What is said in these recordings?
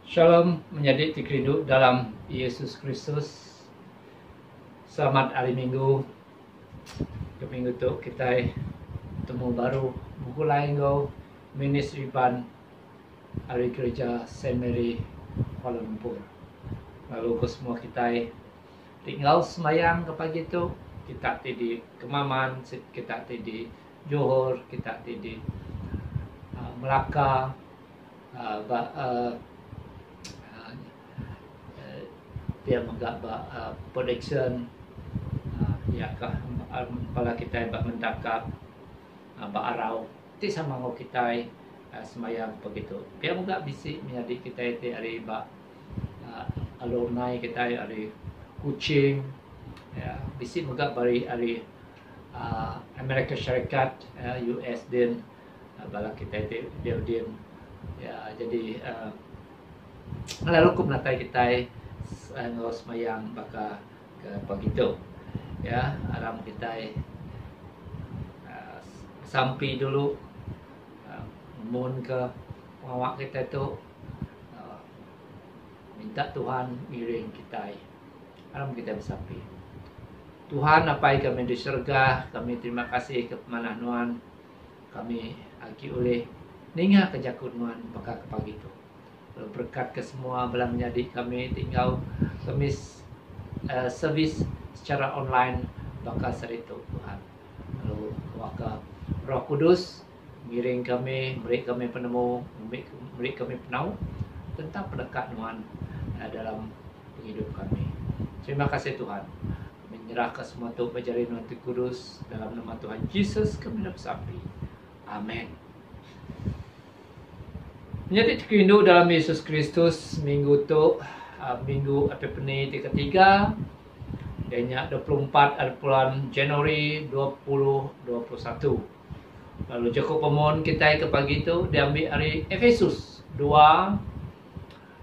Shalom, menjadi dikerindu dalam Yesus Kristus. Selamat hari Minggu. Ke minggu tu kita temu baru buku lain go ministry ban hari gereja Saint Mary Kuala Lumpur. Lalu ke semua kita tinggal semayang ke pagi tu, kita di Kemaman, kita di Johor, kita di Melaka, dia menggabak production ya kepala kita bak mendakap bak arau ti sama ngau kita semayang begitu dia juga bisi menjadi kita ti hari bak alumni kita hari Kuching ya bisi juga bari hari Amerika Syarikat US din bala kita ti dia din ya jadi lalu ku menatai kita ngau semayang baka ke begitu ya aram kita sampai dulu mohon ke pengawak kita tu minta Tuhan miring kita aram kita bersampai Tuhan apa kami di surga kami terima kasih kepada Nuhan kami aki oleh ninga kejakut Nuhan baka ke pagi tu berkat ke semua belah menjadi kami tinggal kami servis secara online bakal seritu Tuhan. Lalu waka Roh Kudus miring kami, beri kami penemu, beri kami penau tentang pendekat Tuhan dalam hidup kami. Terima kasih Tuhan. Kami menyerahkan semua tu bejari Tuhan Kudus dalam nama Tuhan Yesus kami bersampai. Amin. Menjadi rindu dalam Yesus Kristus minggu tu minggu Epifani ketiga dan 24 bulan Januari 2021. Lalu cukup pemohon kita ke pagi tu diambil hari Efesus 2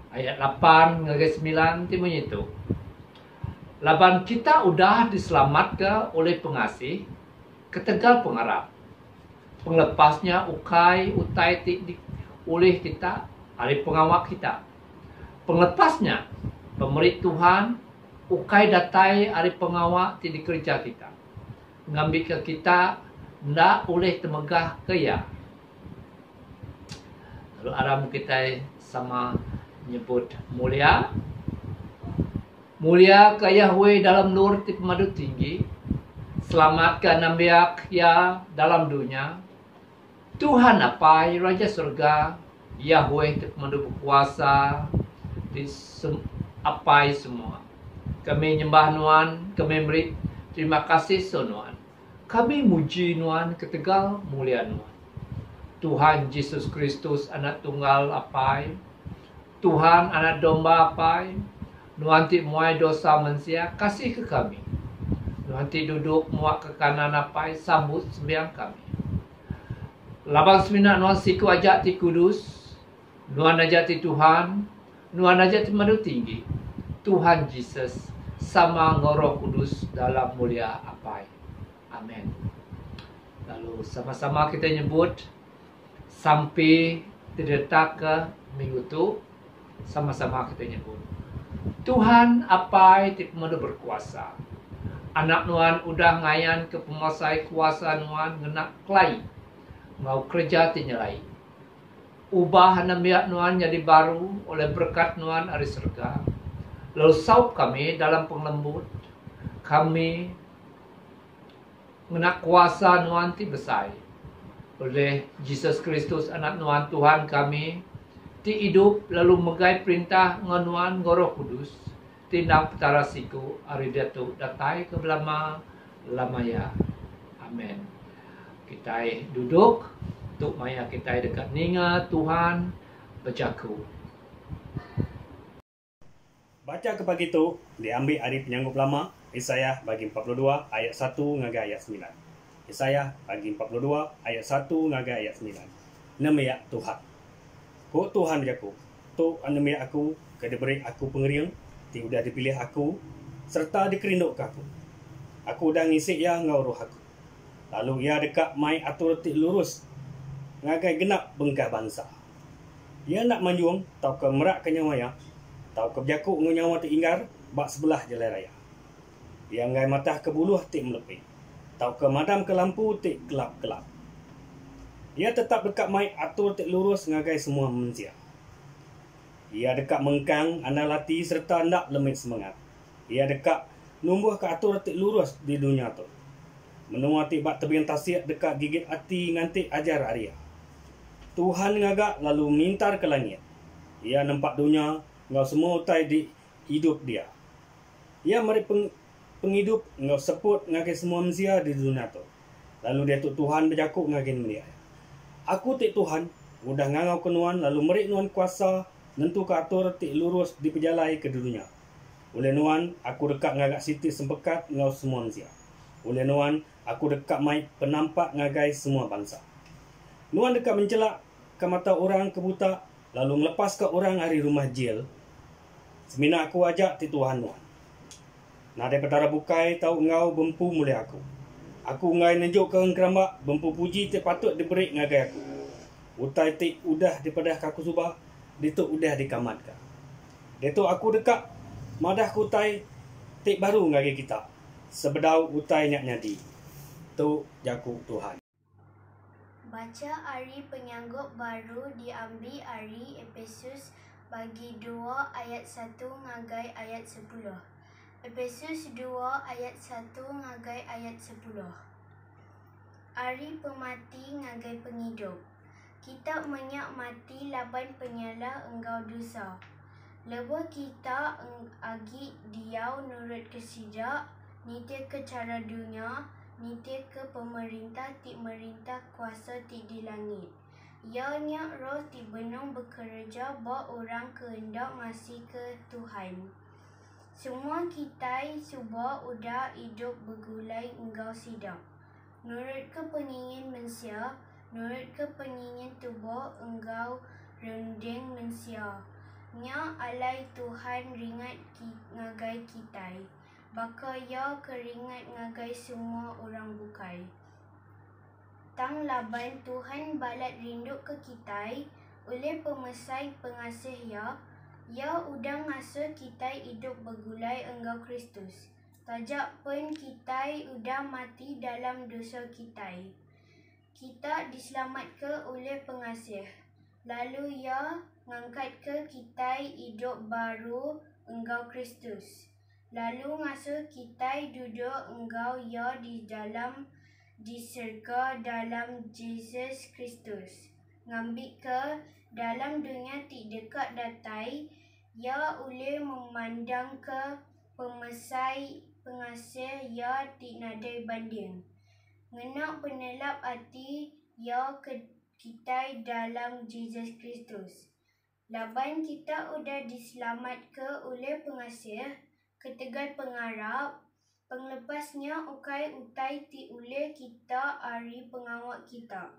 ayat 8 hingga 9 timunya itu. Laban kita udah diselamatkan oleh pengasih ketegal pengarap. Penglepasnya utai oleh kita, hari pengawak kita. Penglepasnya, pemerit Tuhan, ukai datai hari pengawak di kerja kita. Ngambil ke kita, ndak oleh temegah kaya. Lalu aram kita sama nyebut mulia. Mulia ke Yahweh dalam nur ti pemadu tinggi. Selamatkan nambiak ya dalam dunia. Tuhan apa Raja Surga Yahweh Pemadu berkuasa di apa semua. Kami nyembah Nuhan, kami beri terima kasih Nuhan. Kami muji Nuhan ketegal mulia Nuhan. Tuhan Yesus Kristus anak tunggal apa? Tuhan anak domba apa? Nuhan ti muai dosa manusia kasih ke kami. Nuhan ti duduk muak ke kanan apa? Sambut sembiang kami. Labang semina Nuhan siku ajak ti kudus, Nuhan ajak ti Tuhan, Nuhan ajak ti madu tinggi. Tuhan Yesus sama ngoroh kudus dalam mulia apai. Amin. Lalu sama-sama kita nyebut sampai terdetak ke minggu tu, sama-sama kita nyebut. Tuhan apai ti madu berkuasa. Anak Nuhan udah ngayan ke penguasai kuasa Nuhan ngenak kelai. Mau kerja tinyalai. Ubah namiak Nuhan jadi baru oleh berkat Nuhan dari surga. Lalu saup kami dalam penglembut. Kami menak kuasa Nuhan ti besar. Oleh Yesus Kristus anak Nuhan Tuhan kami. Ti hidup lalu megai perintah Nuhan Roh Kudus. Tindak petara siku hari datu datai ke belama lamaya. Amin. Kita duduk untuk maya kita dekat ninga Tuhan berjaku. Baca ke pagi tu diambil hari penyanggup lama Yesaya bagi 42 ayat 1 ngaga ayat 9. Yesaya bagi 42 ayat 1 ngaga ayat 9. Nama Tuhan. Ko Tuhan berjaku. Tu nama aku kediberi aku pengeriang, ti udah dipilih aku serta dikerinduk ke aku. Aku dah ngisi ya ngau roh aku. Lalu ia dekat mai atur ti lurus ngagai genap bengkah bangsa. Ia nak manjuang tau ke merak ke nyawaya, tau ke berjakuk ngu nyawa ti inggar bak sebelah jalan raya. Ia ngai matah ke buluh ti melepih, tau ke madam ke lampu ti kelap-kelap. Ia tetap dekat mai atur ti lurus ngagai semua manusia. Ia dekat mengkang anda lati serta ndak lemit semangat. Ia dekat numbuh ke atur ti lurus di dunia tu. Menua ti bak tebing tasik dekat gigit hati nganti ajar Arya. Tuhan ngagak lalu mintar ke langit. Ia nampak dunia ngau semua utai di hidup dia. Ia mari penghidup ngau seput ngagai semua manusia di dunia tu. Lalu dia tu Tuhan berjakuk ngagai media. Aku ti Tuhan udah ngangau kenuan lalu meri nuan kuasa nentu ke atur ti lurus di pejalai ke dunia. Oleh nuan aku dekat ngagak siti sempekat ngau semua manusia. Oleh nuan aku dekat mai penampak ngagai semua bangsa. Nuan dekat mencelak ke mata orang kebuta lalu melepas ke orang hari rumah jail. Semina aku ajak ti Tuhan nuan. Nadai petara bukai tau ngau bempu mulai aku. Aku ngai nejuk ke keramba bempu puji ti patut diberi ngagai aku. Utai ti udah daripada kaku subah, dituk udah dikamat ka. Detok aku dekat madah kutai ti baru ngagai kita. Sebedau utai nyak nyadi. Tu jaku Tuhan. Baca hari penyanggup baru diambil hari Efesus bagi 2 ayat 1 ngagai ayat 10. Efesus 2 ayat 1 ngagai ayat 10. Hari pemati ngagai penghidup. Kita menyak mati laban penyala engkau dosa. Lewa kita agi diau nurut kesidak, nitia ke cara dunia, nitia ke pemerintah ti merintah kuasa ti di langit. Ianya roh ti benung bekerja ba orang kehendak masih ke Tuhan. Semua kita suba udah hidup bergulai engkau sidak. Nurut ke pengingin manusia, nurut ke pengingin tubuh engkau rendeng manusia. Nya alai Tuhan ringat ngagai kita. Baka ya keringat ngagai semua orang bukai. Tang laban Tuhan balat rindu ke kita oleh pemesai pengasih ya udang ngasuh kita hidup bergulai engkau Kristus. Tajak pun kita udah mati dalam dosa kita. Kita diselamat ke oleh pengasih. Lalu ya ngangkat ke kita hidup baru engkau Kristus. Lalu ngasuh kita duduk engkau ya di dalam di surga dalam Yesus Kristus. Ngambil ke dalam dunia ti dekat datai, ya oleh memandang ke pemesai pengasih ya ti nadai banding. Ngenak penelap hati ya ke kita dalam Yesus Kristus. Laban kita udah diselamat ke oleh pengasih, ketegal pengarap, penglepasnya ukai utai ti oleh kita hari pengawak kita.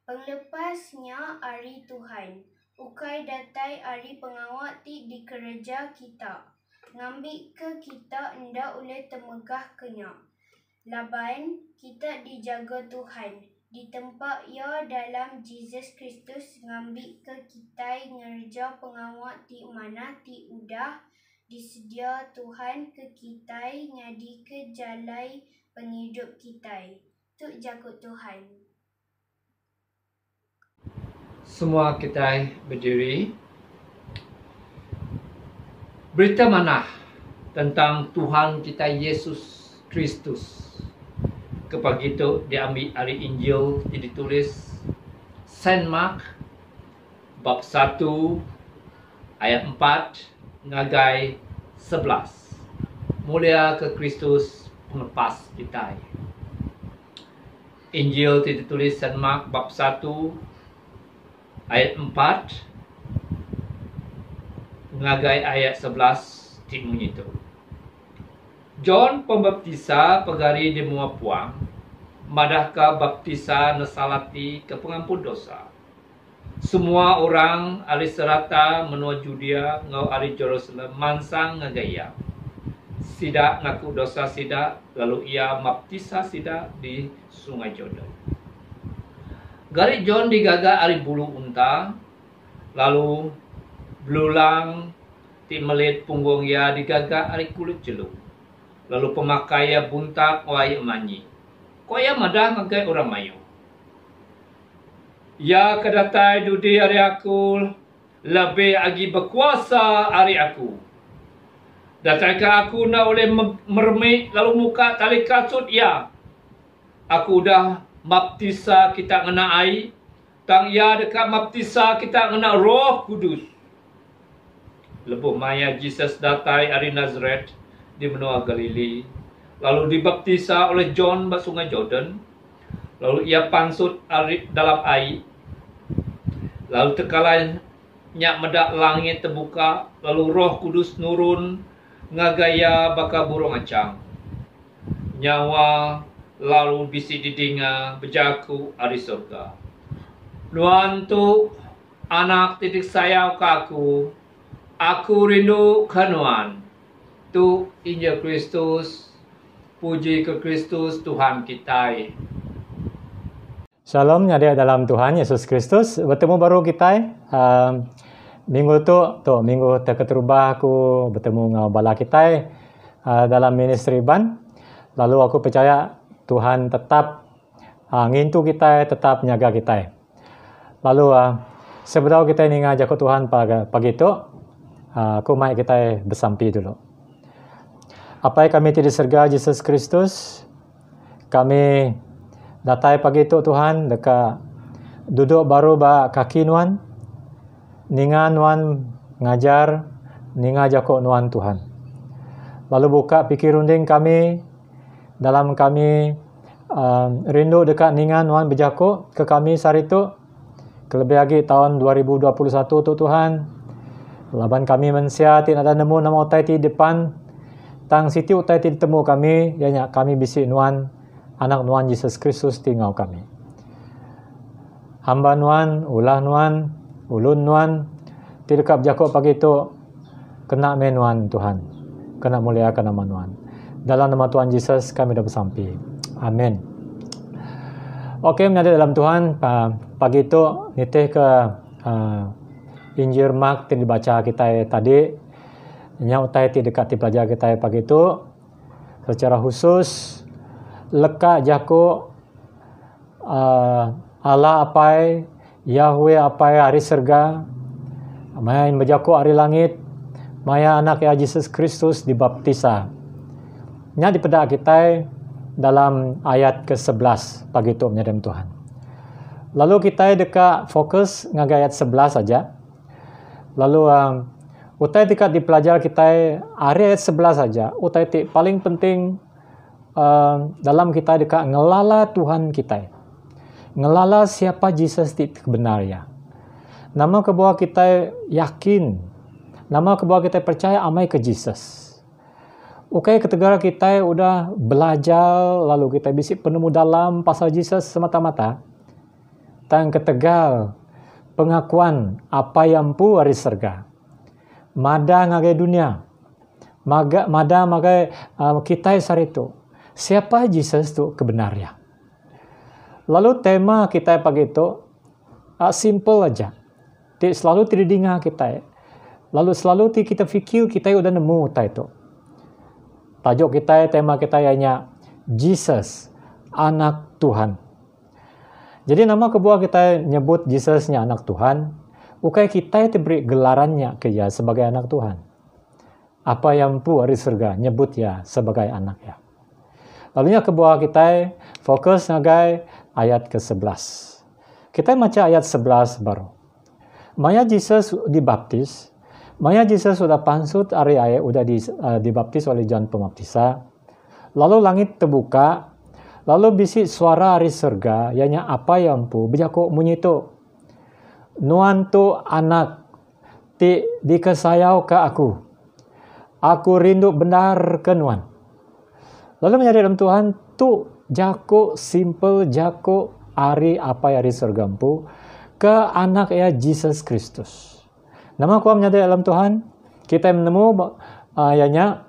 Penglepasnya hari Tuhan, ukai datai hari pengawak ti di kerja kita. Ngambil ke kita enda oleh temegah kenyak. Laban kita dijaga Tuhan, di tempat ya dalam Yesus Kristus ngambil ke kita ngerja pengawak ti mana ti udah disedia Tuhan ke kita ngadi ke jalai penghidup kita. Tu jakut Tuhan. Semua kita berdiri. Berita mana tentang Tuhan kita Yesus Kristus. Kepagi itu diambil dari Injil ditulis Saint Mark bab 1 ayat 4 ngagai 11. Mulia ke Kristus pelepas kita. Injil ditulis Saint Mark bab 1 ayat 4 ngagai ayat 11 bunyi itu. John Pembaptisa pegari di mua puang, madahka baptisa nasalati ke pengampun dosa. Semua orang ali serata menua Judea ngau ali Jerusalem mansang ngagaya. Sida ngaku dosa sida, lalu ia baptisa sida di sungai Jordan. Gari John digaga ali bulu unta, Lalu belulang ti melit punggung ya digagak ari kulit jelung. Lalu pemakaian buntak waya manyi. Koya madah ngagai orang mayu. Ya kedatai dudi ari aku lebih agi berkuasa ari aku. Datai ke aku nak oleh mermik lalu muka tali kasut ya. Aku dah baptisa kita ngena air. Tang ya dekat baptisa kita ngena Roh Kudus. Lebuh maya Jesus datai ari Nazareth di benua Galili. Lalu dibaptisa oleh John di sungai Jordan. Lalu ia pansut dalam air. Lalu tekalai nyak medak langit terbuka. Lalu Roh Kudus nurun ngagaya baka burung acang. Nyawa lalu bisi didinga berjaku ari surga. Nuan tu anak titik sayau kaku. Aku rindu ke Nuan. Tu Injil Kristus. Puji ke Kristus Tuhan kita. Shalom adik dalam Tuhan Yesus Kristus. Bertemu baru kita. Minggu minggu terketerubah aku bertemu dengan bala kita dalam ministry ban. Lalu aku percaya Tuhan tetap ngintu kita, tetap menjaga kita. Lalu sebelum kita ni ngajak Tuhan pagi itu, aku mai kita bersampi dulu. Apa yang kami tidak serga Yesus Kristus, kami datai pagi itu Tuhan dekat duduk baru ba kaki Nuan, ningan Nuan ngajar, ninga jakok Nuan Tuhan. Lalu buka pikir runding kami, dalam kami rindu dekat ningan Nuan berjakok ke kami saat itu, kelebih lagi tahun 2021 tu Tuhan. Laban kami mensia tidak ada nemu nama utai di depan. Tang siti utai ti temu kami, ianya kami bisi Nuan, anak Nuan Yesus Kristus tinggal kami. Hamba Nuan, ulah Nuan, ulun Nuan, ti dekat Jakob pagi itu kena menuan Tuhan, kena muliakan nama Nuan. Dalam nama Tuhan Yesus kami dah bersampi. Amin. Okey, menjadi dalam Tuhan pagi itu nitih ke Injil Mark yang dibaca kita tadi. Yang utai ti dekat ti pelajar kita pagi itu secara khusus lekat jako Allah apai, Yahweh apai hari serga, maya yang berjako hari langit, maya anak ya Yesus Kristus dibaptisa. Nya dipedak kita dalam ayat ke-11 pagi itu menyadam Tuhan. Lalu kita dekat fokus ngagai ayat 11 saja. Lalu utai dekat dipelajar kita hari ayat 11 saja. Utai paling penting dalam kita dekat ngelala Tuhan kita. Ngelala siapa Yesus di kebenaran. Nama kebuah kita yakin. Nama kebuah kita percaya amai ke Yesus. Oke, ketegara kita udah belajar, lalu kita bisa penemu dalam pasal Yesus semata-mata. Tang ketegal pengakuan apa yang pu hari serga. Mada ngagai dunia. Mada ngagai kita sari itu. Siapa Yesus itu kebenaran. Lalu tema kita pagi itu simple aja. Selalu tidak dengar kita. Lalu selalu kita fikir kita udah nemu itu. Tajuk kita, tema kita ianya Jesus, anak Tuhan. Jadi nama kebuah kita nyebut Yesusnya anak Tuhan. Ukai kita diberi gelarannya ke dia sebagai anak Tuhan. Apa yang pu hari surga nyebut ya sebagai anak ya. Lalunya kebuah kita fokus ngagai ayat ke-11. Kita baca ayat 11 baru. Maya Yesus dibaptis. Maya Yesus sudah pansut hari ayat sudah dibaptis oleh John Pembaptisa. Lalu langit terbuka. Lalu bisik suara hari surga. Ianya apa yang pu berjakuk bunyi itu. Nuan tu anak dikesayau ke aku. Aku rindu benar ke Nuan. Lalu menjadi dalam Tuhan tu jako simple jako hari apa hari surga pu ke anak ya Yesus Kristus. Nama aku menjadi dalam Tuhan. Kita menemu ianya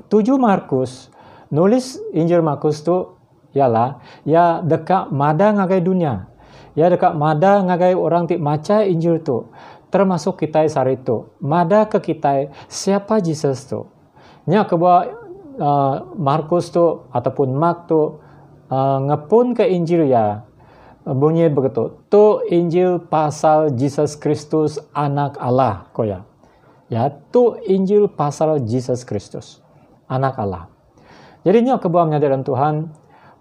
7 Markus. Nulis Injil Markus tu ialah ya dekat mada ngagai dunia. Ya dekat mada ngagai orang ti maca Injil tu. termasuk kita sari itu. Mada ke kita siapa Jesus tu. Nya kebuah Markus tu ataupun Mark tu ngepun ke Injil ya. Bunyi begitu. Tu Injil pasal Jesus Kristus anak Allah koya. Ya, tu Injil pasal Jesus Kristus anak Allah. Jadinya kebuah menyadari Tuhan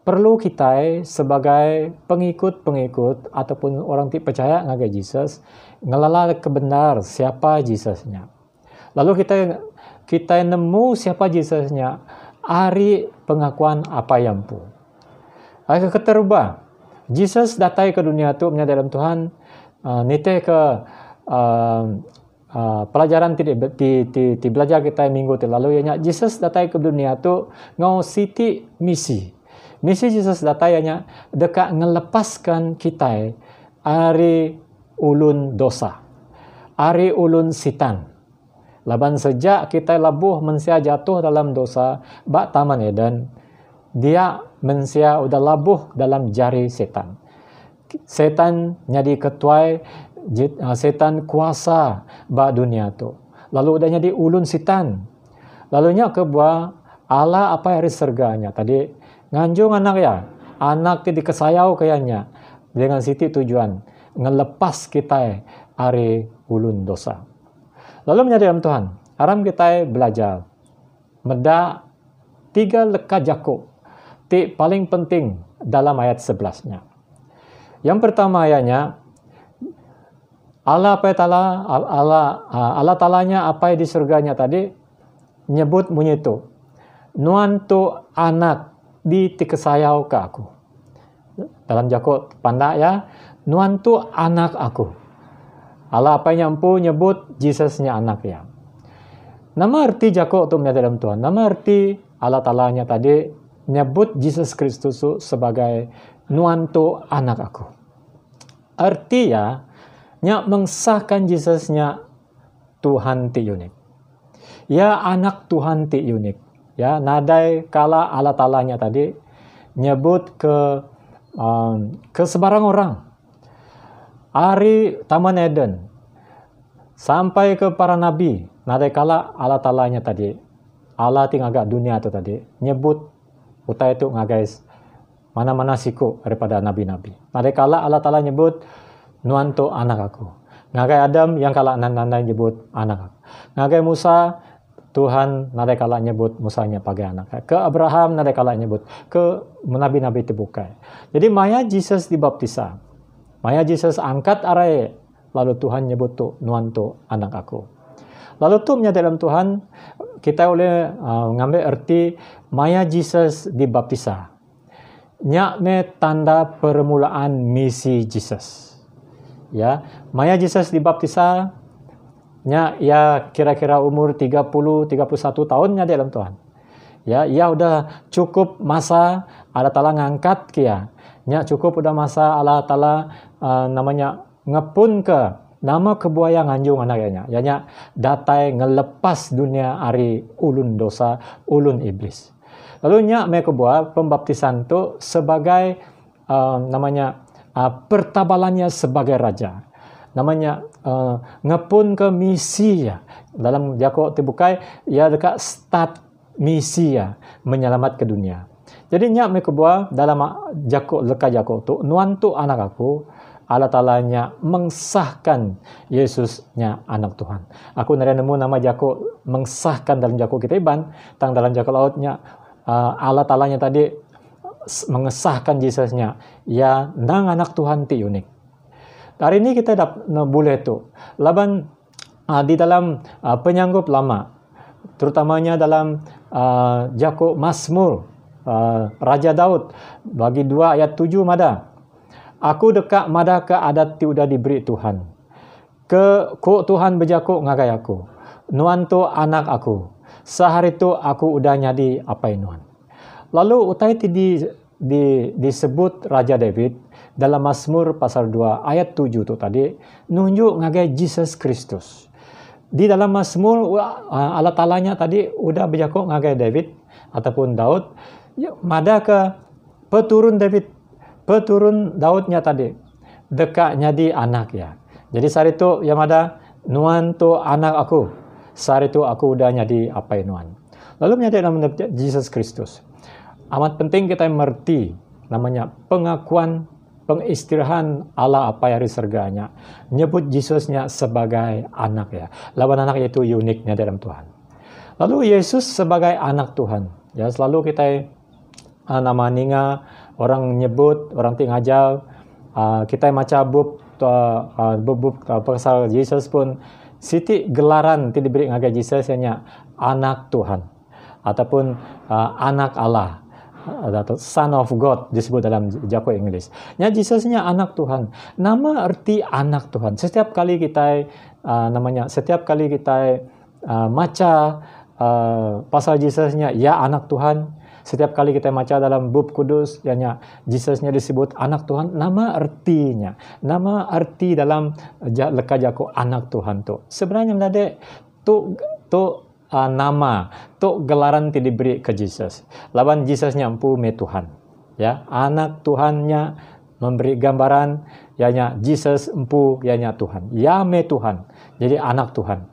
perlu kita sebagai pengikut-pengikut ataupun orang yang percaya ngagai Jesus ngelala kebenar siapa Jesusnya. Lalu kita nemu siapa Jesusnya hari pengakuan apa yang pu. Agak keterubah. Jesus datang ke dunia tu menyadari Tuhan nite ke pelajaran ti belajar kita minggu tu lalu ianya Jesus datang ke dunia tu ngau siti misi Jesus datang ianya dekat ngelepaskan kita ari ulun dosa ari ulun sitan laban sejak kita labuh mensia jatuh dalam dosa bak taman Eden dia mensia udah labuh dalam jari setan jadi ketuai setan kuasa ba dunia tu. Lalu udah jadi ulun setan. Lalunya ke buah Allah apa hari serganya. Tadi nganjung anak ya. Anak itu dikesayau kayaknya. Dengan siti tujuan. Ngelepas kita hari ulun dosa. Lalu menyadari Tuhan. Aram kita belajar. Meda 3 lekat jakuk. Ti paling penting dalam ayat 11-nya. Yang pertama ayatnya. Allah Ta'alanya apa di surganya tadi nyebut bunyi itu nuan tu anak di tikesayau ke aku dalam Jakub pandak ya nuan tu anak aku Allah apa yang pu nyebut Jesusnya anak ya nama arti Jakub tu menyadari dalam Tuhan nama arti Allah Ta'alanya tadi nyebut Yesus Kristus sebagai nuan tu anak aku arti ya nya mengesahkan Jesusnya Tuhan ti unik. Ya anak Tuhan ti unik. Ya nadai kala Allah Ta'alanya tadi nyebut ke sebarang orang. Ari Taman Eden sampai ke para nabi. Nadai kala Allah Ta'alanya tadi Allah ti ngagak dunia tu tadi nyebut utai itu ngagais mana-mana siku daripada nabi-nabi. Nadai kala Allah Ta'ala nyebut nuan tu anak aku. Ngagai Adam yang kala nandai nyebut anak aku. Ngagai Musa, Tuhan nadai kala nyebut Musanya pakai anak. Ke Abraham nadai kala nyebut. Ke nabi-nabi terbuka. Jadi maya Jesus dibaptisa. Maya Jesus angkat arai. Lalu Tuhan nyebut tu nuan tu anak aku. Lalu tu menyadari dalam Tuhan, kita boleh ngambil arti maya Jesus dibaptisa. Nyak me tanda permulaan misi Jesus. Ya, maya Jesus dibaptisa nya ya kira-kira umur 30-31 tahunnya dalam Tuhan. Ya, ia udah cukup masa Allah Ta'ala ngangkat kia. Nya cukup udah masa Allah Ta'ala namanya ngepun ke nama kebuaya nganjung anaknya. Ya nya datai ngelepas dunia ari ulun dosa, ulun iblis. Lalu nya me kebuah pembaptisan tu sebagai namanya pertabalannya sebagai raja. Namanya ngepun ke misi ya. Dalam Jakub terbukai ya dekat start misi ya menyelamat ke dunia. Jadi nyak me kebuah dalam Jakub tu nuan tu anak aku Allah Ta'alanya mengesahkan Yesusnya anak Tuhan. Aku nemu nama Jakub mengesahkan dalam Jakub kita iban tang dalam Jakub lautnya Allah Ta'alanya tadi mengesahkan Jesusnya ya nang anak Tuhan ti unik. Hari ini kita boleh tu laban di dalam penyanggup lama terutamanya dalam Jakub Mazmur Raja Daud bagi 2 ayat 7 mada aku dekat mada ke adat ti udah diberi Tuhan ke ku Tuhan berjakuk ngagai aku nuan tu anak aku sehari tu aku udah nyadi apa nuan. Lalu utai disebut Raja David dalam Mazmur pasal 2 ayat 7 tu tadi nunjuk ngagai Jesus Kristus. Di dalam Mazmur Allah Ta'alanya tadi udah berjakuk ngagai David ataupun Daud. Mada ke peturun Daudnya tadi dekat nyadi anak ya. Jadi saat itu yang ada Nuan tu anak aku. Saat itu aku udah jadi apa ya Nuan. Lalu menyadari dalam Yesus Kristus. Amat penting kita mengerti namanya pengakuan pengistirahan Allah apa hari serganya. Nyebut Yesusnya sebagai anak ya. Lawan anak itu uniknya dalam Tuhan. Lalu Yesus sebagai anak Tuhan. Ya, selalu kita nama ninga orang nyebut, orang tingajal, kita maca bub pasal Yesus pun siti gelaran ti diberi ngagai Yesus hanya anak Tuhan ataupun anak Allah atau Son of God disebut dalam Jawa Inggris. Ya, Yesusnya anak Tuhan. Nama arti anak Tuhan. Setiap kali kita maca pasal Yesusnya ya anak Tuhan. Setiap kali kita baca dalam bab kudus, Yesusnya disebut anak Tuhan, nama artinya. Nama arti dalam leka jako anak Tuhan tu. Sebenarnya menadek tu nama, tu gelaran ti diberi ke Yesus. Lawan Yesusnya empu me Tuhan. Ya, anak Tuhannya memberi gambaran Yesus empu Tuhan. Ya me Tuhan. Jadi anak Tuhan.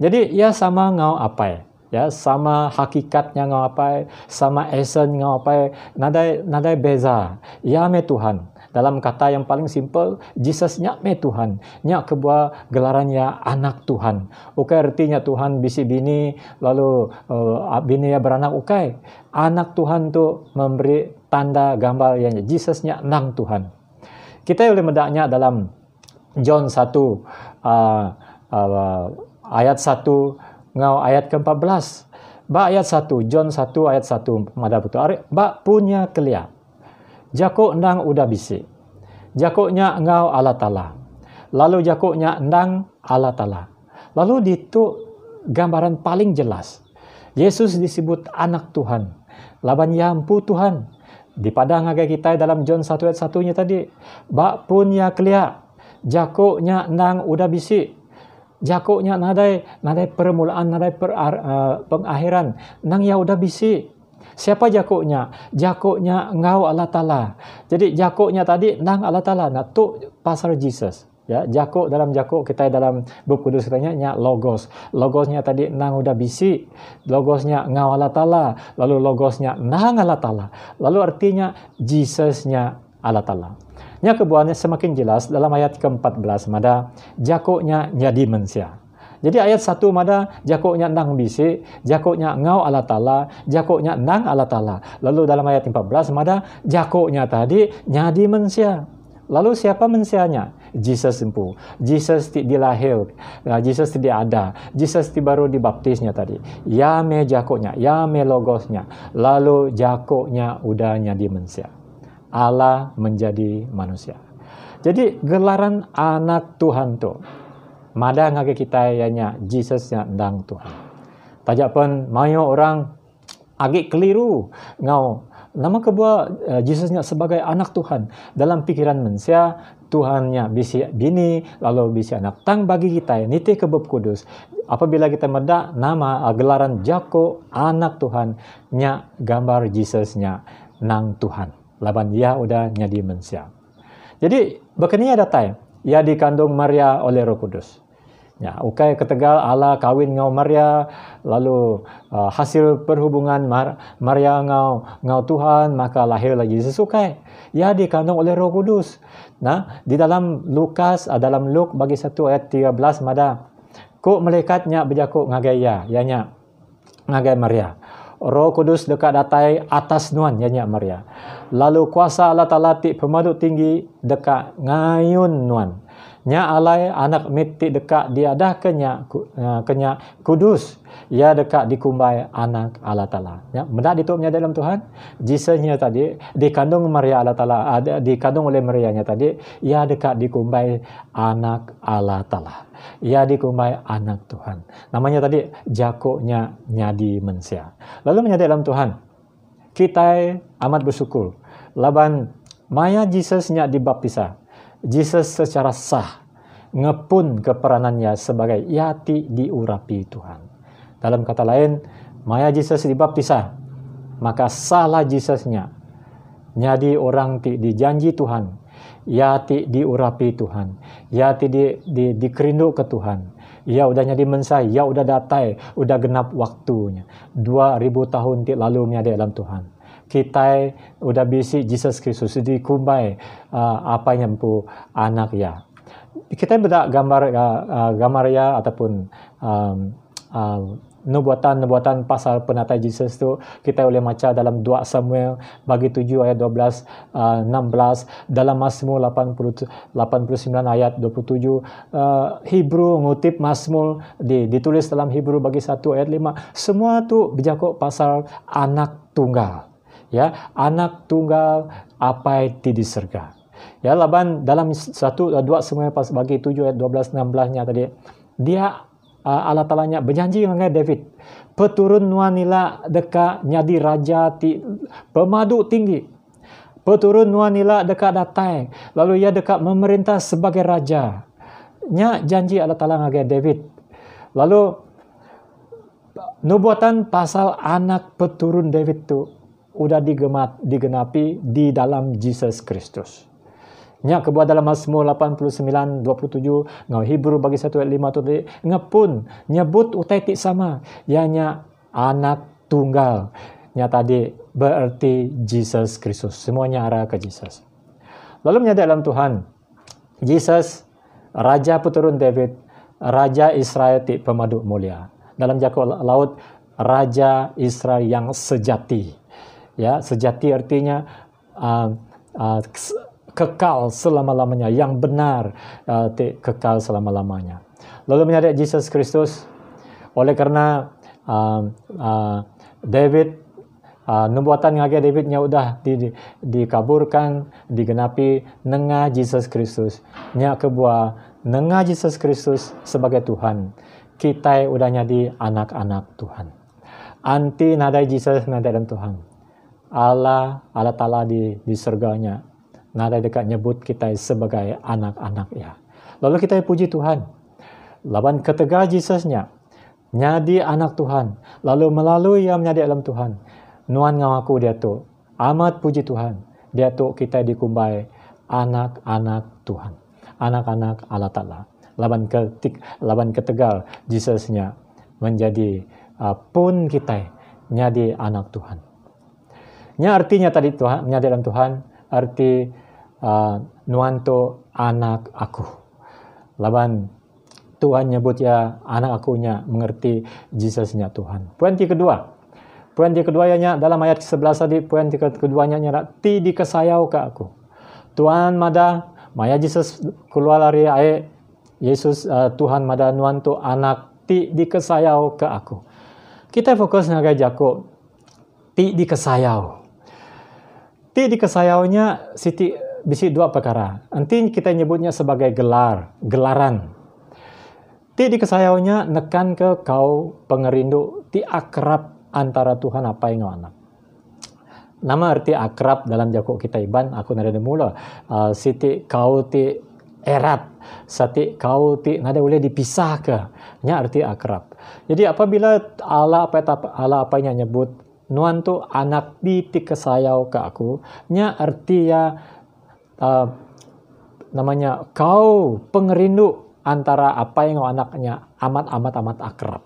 Jadi ya sama ngau apa ya, sama hakikatnya ngau apa, sama esen ngau apa, nadai beza. Ya me Tuhan. Dalam kata yang paling simple, Jesus nyak me Tuhan. Nyak kebuah gelarannya anak Tuhan. Ukai artinya Tuhan bisi bini, lalu bini ya beranak ukai. Anak Tuhan tu memberi tanda gambar yang Jesus nyak nang Tuhan. Kita boleh mendaknya dalam John 1 ayat 1 ngau ayat ke-14. Ba ayat 1, John 1 ayat 1 mada betul. Ba punya kelia. Jako ndang udah bisi. Jakoknya ngau Allah Ta'ala. Lalu jakoknya ndang Allah Ta'ala. Lalu itu gambaran paling jelas. Yesus disebut anak Tuhan. Laban yampu Tuhan. Di padang ngagai kita dalam John 1 ayat 1-nya tadi. Ba punya kelia. Jakoknya ndang udah bisi. Jakoknya nadai permulaan, nadai pengakhiran. Nang ya udah bisi. Siapa jakoknya? Jakoknya ngau Allah Ta'ala. Jadi jakoknya tadi nang Allah Ta'ala. Nah tu pasal Jesus. Ya, jakok dalam jakok kita dalam buku kudus katanya logos. Logosnya tadi nang udah bisi. Logosnya ngau Allah Ta'ala. Lalu logosnya nang Allah Ta'ala. Lalu artinya Jesusnya Allah Ta'ala. Nya kebuahannya semakin jelas dalam ayat ke-14 mada jakoknya jadi manusia. Jadi ayat 1 mada jakoknya nang bisi, jakoknya ngau Allah Ta'ala, jakoknya nang Allah Ta'ala. Lalu dalam ayat 14 mada jakoknya tadi nyadi manusia. Lalu siapa manusianya? Jesus empu. Jesus dilahir. Jesus tidak ada. Jesus baru dibaptisnya tadi. Ya me jakoknya, ya me logosnya. Lalu jakoknya udah nyadi manusia. Allah menjadi manusia. Jadi gelaran anak Tuhan tu. Mada ngake kita yanya Jesusnya ndang Tuhan. Tajak pun mayo orang agak keliru ngau nama kebuah Jesusnya sebagai anak Tuhan. Dalam pikiran manusia Tuhannya bisi bini lalu bisi anak. Tang bagi kita niti kebab kudus. Apabila kita medak nama gelaran jako anak Tuhan nya gambar Jesusnya nang Tuhan. Laban dia udah nyadi manusia. Jadi begini ada tay. Ia dikandung Maria oleh Roh Kudus. Ya, ukai ketegal Allah kawin ngau Maria, lalu hasil perhubungan Maria ngau Tuhan, maka lahirlah Yesus ukai. Ya dikandung oleh Roh Kudus. Nah, di dalam Lukas, dalam Luk bagi 1 ayat 13 mada. Ku malaikatnya berjakuk ngagai yanya ngagai Maria. Roh Kudus dekat datai atas nuan yanya Maria. Lalu kuasa Allah Ta'ala ti pemaduk tinggi dekat ngayun nuan. Nya alai anak miti dekat dia dah kenya kudus. Ya dekat dikumbai anak Allah Ta'ala. Ya, mendak dituknya dalam Tuhan. Jesusnya tadi dikandung Maria Allah Ta'ala, dikandung oleh Marianya tadi, ia dekat dikumbai anak Allah Ta'ala. Ia dikumbai anak Tuhan. Namanya tadi jakoknya nyadi manusia. Lalu menyadi dalam Tuhan. Kita amat bersyukur. Laban maya Jesusnya dibaptisa. Jesus secara sah ngepun keperanannya sebagai yati diurapi Tuhan. Dalam kata lain, maya Jesus dibaptisa, maka salah Jesusnya nyadi orang dijanji Tuhan, yati diurapi Tuhan, yati dikerindu ke Tuhan, ia udah jadi mensai, ia udah datai, udah genap waktunya. 2000 tahun ti lalu nya dalam Tuhan. Kita udah bisi Jesus Kristus dikumbai apa yang pu anak ya. Kita beda gambar ya ataupun nubuatan pasal penatai Yesus tu kita boleh baca dalam 2 Samuel bagi 7 ayat 12 16, dalam Mazmur 89 ayat 27, Hebrew ngutip Mazmur ditulis dalam Hebrew bagi 1 ayat 5. Semua tu berjakok pasal anak tunggal. Ya, anak tunggal apa di surga. Ya, laban dalam 2 Samuel bagi 7 ayat 12 16-nya tadi dia Allah Ta'ala berjanji dengan David, peturun nuanila deka nyadi raja pemadu tinggi, peturun nuanila deka datai, lalu ia deka memerintah sebagai raja. Nya janji Allah Ta'ala dengan David. Lalu nubuatan pasal anak peturun David tu udah digenapi di dalam Jesus Kristus. Nya kebuat dalam Mazmur 89 27 ngau Hebrew bagi 1 ayat 5 tu tadi ngepun nyebut utai tik sama ianya anak tunggal. Nya tadi berarti Jesus Kristus. Semuanya arah ke Jesus. Lalu menyadari dalam Tuhan Jesus raja peturun David, raja Israel tik pemadu mulia. Dalam Jakub laut raja Israel yang sejati. Ya, sejati artinya kekal selama-lamanya, yang benar kekal selama-lamanya. Lalu menyadari Jesus Kristus, oleh karena David, nubuatan ngage Davidnya udah dikaburkan, digenapi nengah Jesus Kristus. Nya kebuah nengah Jesus Kristus sebagai Tuhan. Kita udah jadi anak-anak Tuhan. Anti nadai Jesus nadai dalam Tuhan. Allah Ta'ala di surganya. Nada dekat nyebut kita sebagai anak-anak ya. Lalu kita puji Tuhan. Lawan ketegar Yesusnya. Nyadi anak Tuhan. Lalu melalui yang menjadi dalam Tuhan. Nuan ngawaku dia tu. Amat puji Tuhan. Dia tu kita dikumbai anak-anak Tuhan. Anak-anak Allah Ta'ala. Lawan ketegar Yesusnya menjadi pun kita nyadi anak Tuhan. Nya artinya tadi Tuhan menjadi dalam Tuhan. Arti nuanto anak aku. Laban Tuhan nyebut ya anak akunya mengerti Jesusnya Tuhan. Poin kedua. Poin kedua nya dalam ayat 11 tadi, poin keduanya nya ti dikesayau ke aku. Tuhan mada maya Jesus keluar dari ayat Yesus Tuhan mada nuanto anak ti dikesayau ke aku. Kita fokus ngagai Jakub ti dikesayau. Ti dikesayaunya bisi dua perkara. Nanti kita nyebutnya sebagai gelaran. Ti dikesayaunya nekan ke kau pengerindu ti akrab antara Tuhan apa yang anak. Nama arti akrab dalam Jakub kita iban aku nada mula. Siti kau ti erat, sati kau ti nada boleh dipisah ke. Nya arti akrab. Jadi apabila Allah apa yang nyebut nuan tu anak di kesayau ke aku, nya arti ya namanya kau pengerindu antara apa yang anaknya amat akrab.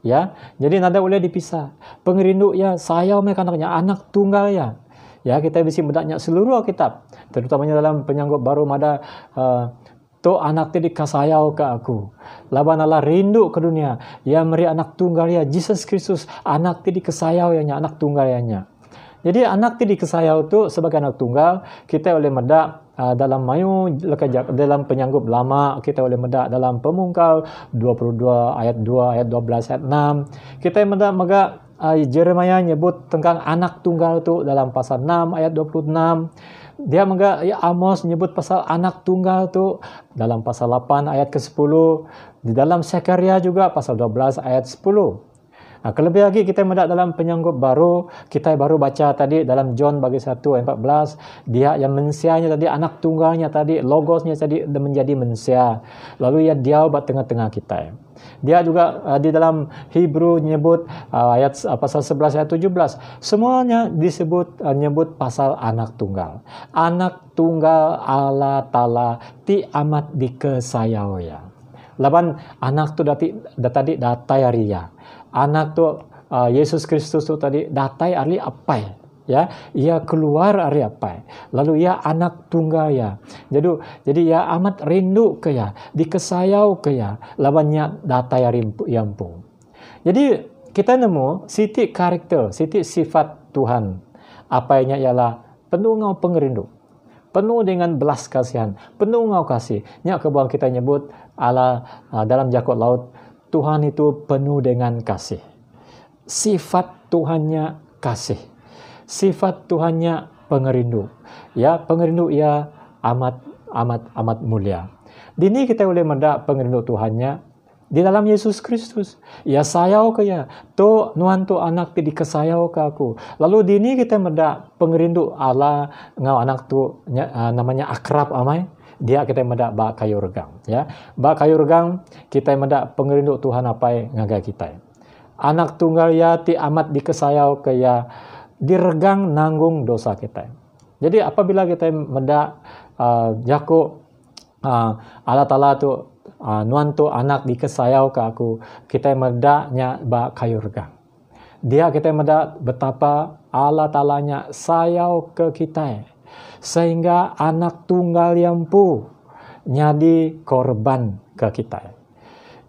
Ya, jadi nada boleh dipisah. Pengerindu ya sayau mereka anaknya anak tunggal ya. Ya, kita bisa bedaknya seluruh kitab, terutamanya dalam penyanggup baru mada to anak tadi kasayau ke aku. Laban Allah rindu ke dunia. Ya meri anak tunggal ya Jesus Kristus anak tadi kesayau ya anak tunggal ya nya. Jadi anak tadi kesayau tu sebagai anak tunggal kita boleh medak dalam mayu dalam penyanggup lama kita boleh medak dalam pemungkal 22 ayat 2 ayat 12 ayat 6 kita medak mega Jeremia nyebut tentang anak tunggal tu dalam pasal 6 ayat 26. Dia mega Amos nyebut pasal anak tunggal tu dalam pasal 8 ayat ke-10. Di dalam Zekaria juga pasal 12 ayat 10. Nah, kelebih lagi kita mendak dalam penyanggup baru, kita baru baca tadi dalam John bagi 1 ayat 14, dia yang mensianya tadi anak tunggalnya tadi logosnya tadi menjadi mensia. Lalu ya dia buat tengah-tengah kita. Dia juga di dalam Hebrew nyebut ayat pasal 11 ayat 17. Semuanya disebut nyebut pasal anak tunggal. Anak tunggal Allah Ta'ala ti amat dikesayau ya. Laban anak tu tadi datai hari ya. Anak tu Yesus Kristus tu tadi datai hari apa? Ya, ia keluar hari apa? Lalu ia anak tunggal ya. Jadi ia amat rindu ke ya, dikesayau ke ya. Labannya datai hari yampu. Jadi kita nemu siti karakter, siti sifat Tuhan. Apanya ialah penuh ngau pengerindu, penuh dengan belas kasihan, penuh ngau kasih. Nya kebuang kita nyebut dalam Jakub laut, Tuhan itu penuh dengan kasih. Sifat Tuhannya kasih. Sifat Tuhannya pengerindu. Ya, pengerindu ia amat mulia. Dini kita boleh mendak pengerindu Tuhannya di dalam Yesus Kristus. Ya sayau ke ya, tu nuan tu anak ti dikesayau ke aku. Lalu dini kita mendak pengerindu Allah ngau anak tu namanya akrab amai. Dia kita mendak ba kayu regang, ya. Ba kayu regang kita mendak pengerindu Tuhan apa ngaga kita. Anak tunggal ya ti amat dikesayau ke ya, diregang nanggung dosa kita. Jadi apabila kita mendak Allah Ta'ala tu nuan tu anak dikesayau ke aku, kita mendaknya ba kayu regang. Dia kita mendak betapa Allah Ta'alanya sayau ke kita, sehingga anak tunggal yang pu nyadi korban ke kita.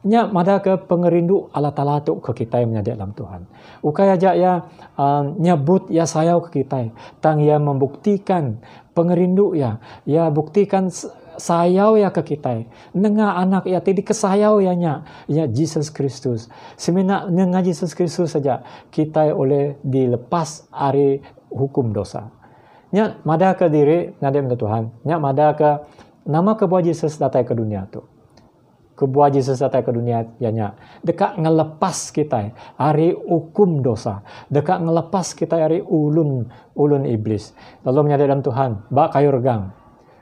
Nya mada ke pengerindu Allah Ta'ala tu ke kita yang menjadi dalam Tuhan. Ukai aja ya nyebut ya sayau ke kita. Tang ya membuktikan pengerindu ya. Ya buktikan sayau ya ke kita. Nengah anak ya tadi kesayau ya nya. Ya Jesus Kristus. Semena nengah Jesus Kristus saja kita oleh dilepas dari hukum dosa. Nya mada ke diri ngadem ke Tuhan. Nya mada ke nama kebuah Jesus datang ke dunia tu. Kebuah Yesus datang ke dunia ianya dekat ngelepas kita hari hukum dosa, dekat ngelepas kita hari ulun iblis. Lalu menyadari dalam Tuhan, bak kayu regang,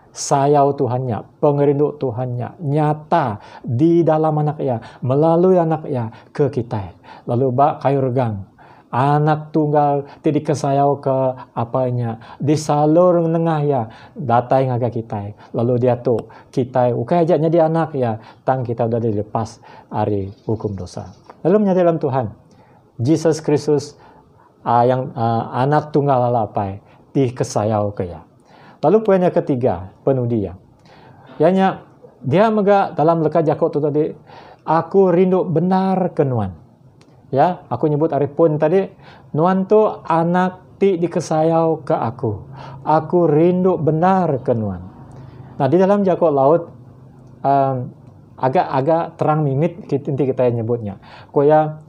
sayau Tuhannya, pengerindu Tuhannya nyata di dalam anak ia, melalui anak ia ke kita. Lalu bak kayu regang, anak tunggal tidak kesayau ke apanya, disalur nengah ya, datai ngaga kita. Lalu dia tu kita ukai aja jadi anak ya, tang kita udah dilepas dari hukum dosa. Lalu menyadari dalam Tuhan, Jesus Kristus yang anak tunggal Allah apa dikesayau ke ya. Lalu poin yang ketiga, penuh dia. Ianya dia mega dalam lekat Jakub tu tadi, aku rindu benar ke nuan. Ya, aku nyebut arifun tadi, nuan tu anak ti dikesayau ke aku. Aku rindu benar ke nuan. Nah, di dalam Jakub laut agak terang mimit nanti kita nyebutnya. Koya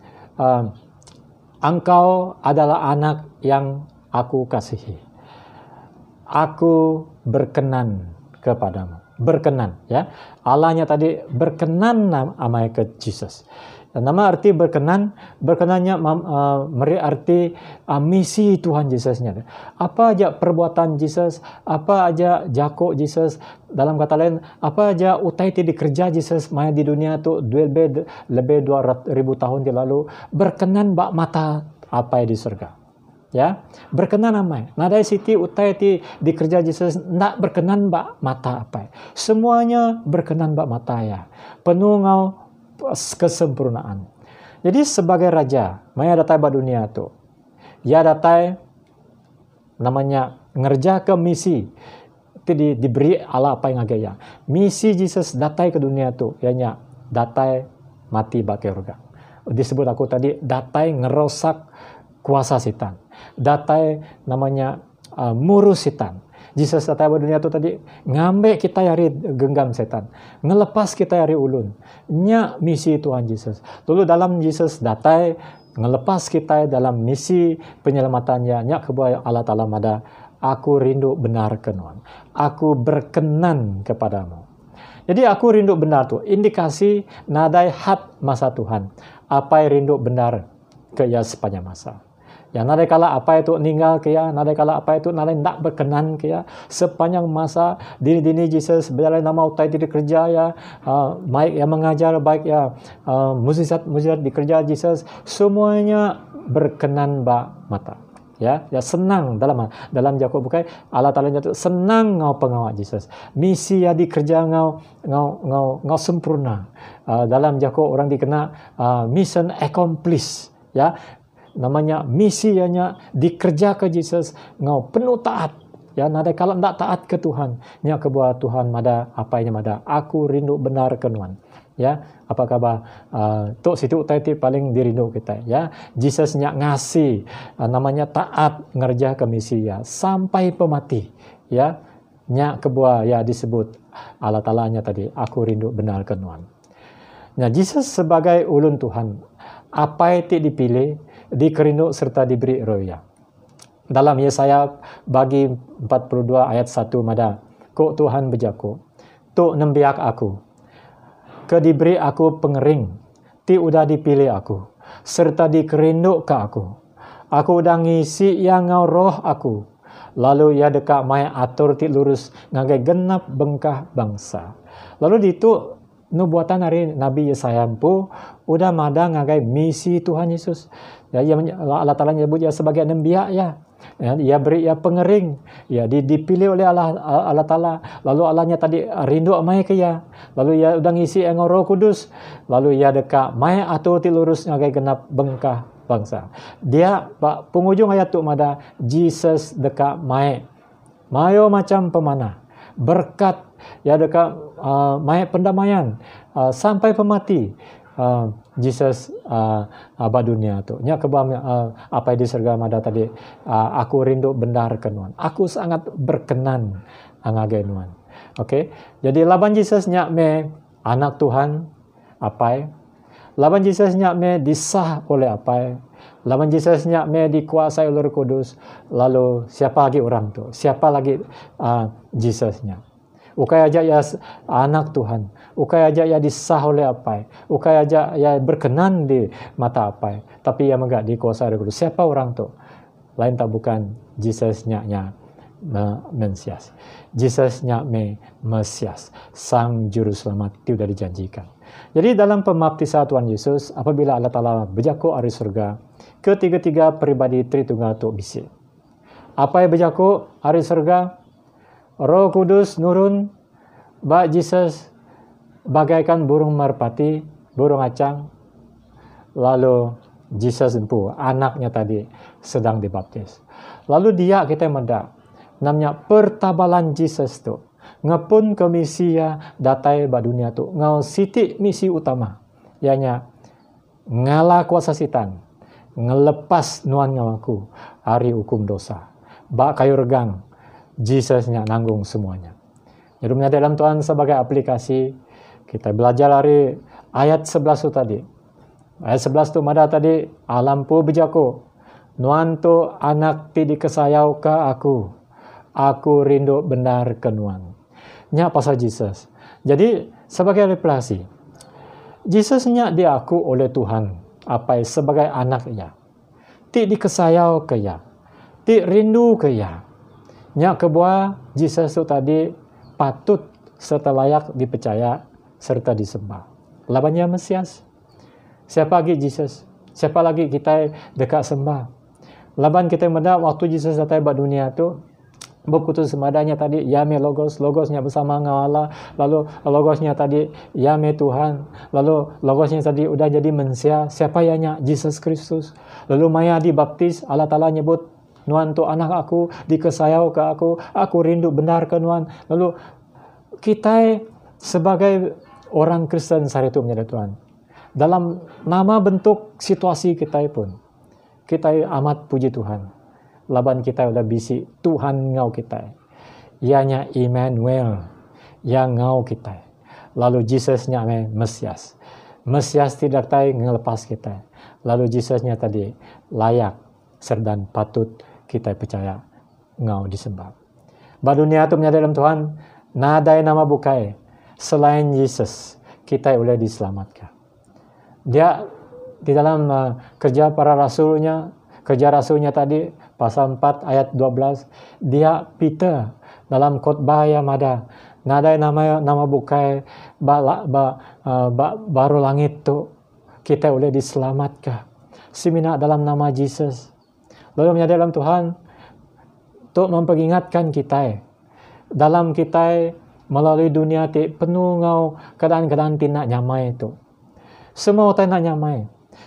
engkau adalah anak yang aku kasihi. Aku berkenan kepadamu. Berkenan, ya. Allahnya tadi berkenan namanya ke Jesus. Nama arti berkenannya meri arti misi Tuhan Yesusnya. Apa aja perbuatan Jesus, apa aja jako Jesus, dalam kata lain, apa aja utai ti dikerja Jesus maya di dunia tu lebih 200,000 tahun di lalu, berkenan bak mata apa di surga. Ya, berkenan amai. Nah dari siti utai ti dikerja Jesus nak berkenan bak mata apa. Semuanya berkenan bak mata ya. Penuh ngau kesempurnaan. Jadi sebagai raja, maya datai ba dunia tu. Ya datai namanya ngerja ke misi. Itu diberi Allah apa yang agaya. Misi Jesus datai ke dunia tu, ianya datai mati ba surga. Disebut aku tadi datai ngerosak kuasa setan. Datai namanya murus setan. Jesus datang ke dunia tu tadi ngambil kita dari genggam setan, ngelepas kita dari ulun. Nya misi Tuhan Yesus. Lalu dalam Yesus datang ngelepas kita dalam misi penyelamatannya. Nya kebuah Allah Ta'ala mada, aku rindu benar kenuan. Aku berkenan kepadamu. Jadi aku rindu benar tu indikasi nadai hat masa Tuhan. Apa yang rindu benar ke ya sepanjang masa. Ya nadai kala apa itu ninggal ke ya, nadai kala apa itu nadai nak berkenan ke ya, sepanjang masa dini Jesus berjalan nama utai tidak kerja ya, baik yang mengajar, baik ya mujizat dikerja Jesus, semuanya berkenan ba mata. Ya senang dalam Yakub bukai Allah Taala nyatu senang ngau pengawal Jesus. Misi ya dikerja ngau sempurna. Dalam Yakub orang dikenal mission accomplished, ya. Namanya misi nya dikerja ke Jesus ngau penuh taat. Ya, nada kalau ndak taat ke Tuhan, nya kebuah Tuhan mada apa yang mada aku rindu benar ke Tuhan. Ya, apa kabar tok situ tadi paling dirindu kita, ya. Jesus nya ngasih namanya taat ngerja ke misi ya sampai pemati, ya. Nya kebuah ya disebut Allah Taala nya tadi aku rindu benar ke Tuhan. Nah, Jesus sebagai ulun Tuhan apa yang dipilih, dikerindu serta diberi roh ya. Dalam Yesaya bagi 42 ayat 1 mada, kok Tuhan bejaku, tuk nembiak aku, ke diberi aku pengering, ti udah dipilih aku, serta dikerindu ke aku. Aku udah ngisi yang ngau roh aku, lalu ia dekat mai atur ti lurus ngagai genap bengkah bangsa. Lalu itu nubuatan hari Nabi Yesaya pun udah mada ngagai misi Tuhan Yesus. Ya, Allah Taala nyebut ya sebagai nembiak ya. Ya, ia beri ia pengering, ya dipilih oleh Allah Taala. Lalu Allahnya tadi rindu mai ke ya. Lalu ia udah ngisi engau Roh Kudus. Lalu ia dekat mai atau ti lurus ngagai genap bengkah bangsa. Dia penghujung ayat tu mada Jesus dekat mai. Mayo macam pemanah. Berkat ya dekat mai pendamaian sampai pemati. Jesus dunia tu. Nya kebam apa yang diserga mada tadi aku rindu benar kenuan. Aku sangat berkenan angagai nuan. Okey. Jadi laban Jesus nya me anak Tuhan apa? Laban Jesus nya me disah oleh apa? Laban Jesus nya me dikuasai oleh Roh Kudus. Lalu siapa lagi orang tu? Siapa lagi Jesus nya? Ukai aja ya anak Tuhan. Ukai aja ya disah oleh apa? Ukai aja ya berkenan di mata apa? Tapi ya enggak dikuasai oleh Kudus. Siapa orang tu? Lain tak bukan Jesus-nya Mesias. Jesus-nya Mesias, Sang Juru Selamat itu sudah dijanjikan. Jadi dalam pembaptisan Tuhan Yesus, apabila Allah Ta'ala berjaku ari surga, ketiga-tiga pribadi Tritunggal itu bisi. Apa yang berjaku ari surga? Roh Kudus nurun, bak Jesus bagaikan burung merpati, burung acang. Lalu Jesus empu, anaknya tadi sedang dibaptis. Lalu dia kita mendak, namanya pertabalan Jesus tu. Ngepun ke misi ya datai ba dunia tu. Ngau siti misi utama. Ianya ngalah kuasa setan, ngelepas nuan ngawaku hari hukum dosa. Bak kayu regang. Jesus-nya nanggung semuanya. Jadi dalam Tuhan sebagai aplikasi, kita belajar dari ayat 11 tu tadi. Ayat 11 tu mada tadi, alampu bejaku. Nuan tu anak ti dikesayau ke aku. Aku rindu benar ke nuan. Nya pasal Jesus. Jadi sebagai aplikasi, Jesus-nya diaku oleh Tuhan. Apa sebagai anak ya. Ti dikesayau ke ya. Ti rindu ke ya. Nya kebuah Jesus itu tadi patut serta layak dipercaya serta disembah. Labannya Mesias. Siapa lagi Jesus? Siapa lagi kita dekat sembah? Laban kita mendak waktu Jesus datang ke dunia tu berputus semadanya tadi Yame Logosnya bersama ngawala, lalu Logosnya tadi Yame Tuhan, lalu Logosnya tadi udah jadi manusia. Siapa ianya? Jesus Kristus. Lalu Maya dibaptis, Allah Ta'ala nyebut Nuan tu anak aku, dikesayau ke aku rindu benar ke Nuan. Lalu kita sebagai orang Kristen sehari itu menjadi Tuhan. Dalam nama bentuk situasi kita pun, kita amat puji Tuhan. Laban kita udah bisi Tuhan ngau kita. Ianya Immanuel, yang ngau kita. Lalu Jesusnya Mesias. Mesias tidak tahu ngelepas kita. Lalu Jesusnya tadi layak serdan patut kita percaya ngau disembah. Dunia itu menyadari dalam Tuhan, nadai nama bukai selain Yesus kita boleh diselamatkan. Dia di dalam kerja para rasulnya, kerja rasulnya tadi pasal 4 ayat 12, dia Peter dalam khotbah yang ada nadai nama bukai baru langit tu kita boleh diselamatkan. Semina dalam nama Jesus. Lalu menyadari dalam Tuhan untuk memperingatkan kita dalam kita melalui dunia ti penuh ngau keadaan-keadaan tidak nyamai itu. Semua orang nak nyamai.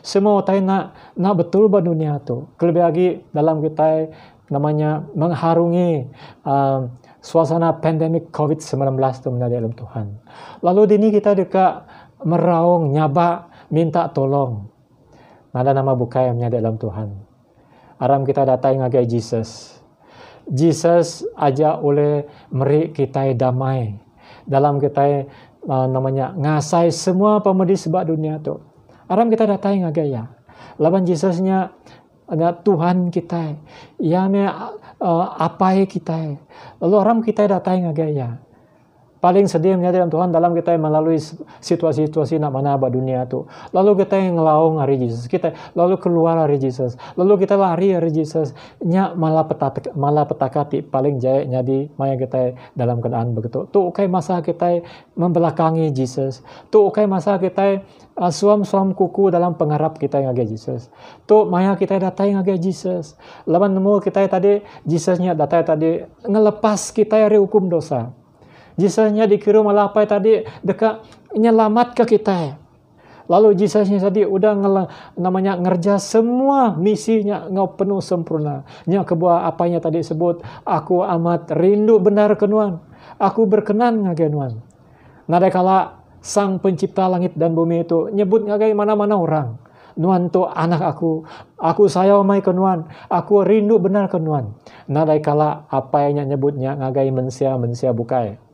Semua orang nak betul pada dunia tu. Lebih lagi dalam kita namanya mengharungi suasana pandemik COVID-19 tu menyadari dalam Tuhan. Lalu dini kita dekat meraung, nyabak, minta tolong. Nada nama bukai menyadari dalam Tuhan. Aram kita datang ngagai Jesus. Jesus ajak oleh meri kita damai. Dalam kita namanya ngasai semua pemedis sebab dunia tu. Aram kita datang ngagai ya. Laban Jesusnya Tuhan kita. Ia apai kita. Lalu aram kita datang ngagai ya. Paling sedih menyadari dalam Tuhan dalam kita melalui situasi-situasi nak mana abad dunia tu. Lalu kita yang ngelaung hari Jesus. Kita lalu keluar hari Jesus. Lalu kita lari hari Jesus. Nya malah petakati paling jaya nyadi maya kita dalam keadaan begitu. Tu kai masa kita membelakangi Jesus. Tu kai masa kita suam-suam kuku dalam pengharap kita yang agak Jesus. Tu maya kita datang agak Jesus. Lawan nemu kita tadi Jesusnya datang tadi ngelepas kita dari hukum dosa. Jesusnya dikira malah apa tadi dekat nyelamat ke kita. Lalu Jesusnya tadi udah namanya ngerja semua misinya ngau penuh sempurna. Nya kebuah apanya tadi sebut, aku amat rindu benar kenuan. Aku berkenan ngagenuan. Nada kala Sang Pencipta langit dan bumi itu nyebut ngagai mana-mana orang. Nuan tu anak aku sayang mai kenuan, aku rindu benar kenuan. Nada kala apa yang nyebutnya ngagai mensia bukai.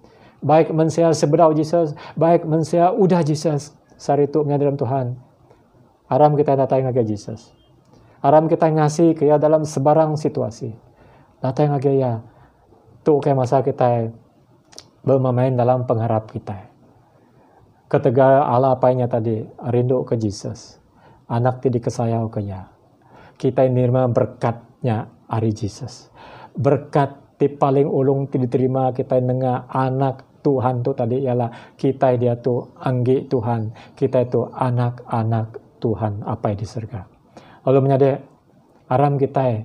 Baik mensia seberau Jesus, baik mensia udah Jesus. Sari itu menyadari dalam Tuhan. Aram kita datang ke Jesus. Aram kita ngasih ke ya dalam sebarang situasi. Datang ke ya. Tu kayak masa kita bermain dalam pengharap kita. Ketika Allah apanya tadi rindu ke Jesus. Anak tidak kesayau ke ya. Kita nirma berkatnya hari Jesus. Berkat ti paling ulung ti diterima kita nengah anak Tuhan tu tadi ialah kita dia tu anggi Tuhan, kita itu anak-anak Tuhan apa yang di surga. Lalu menyadari aram kita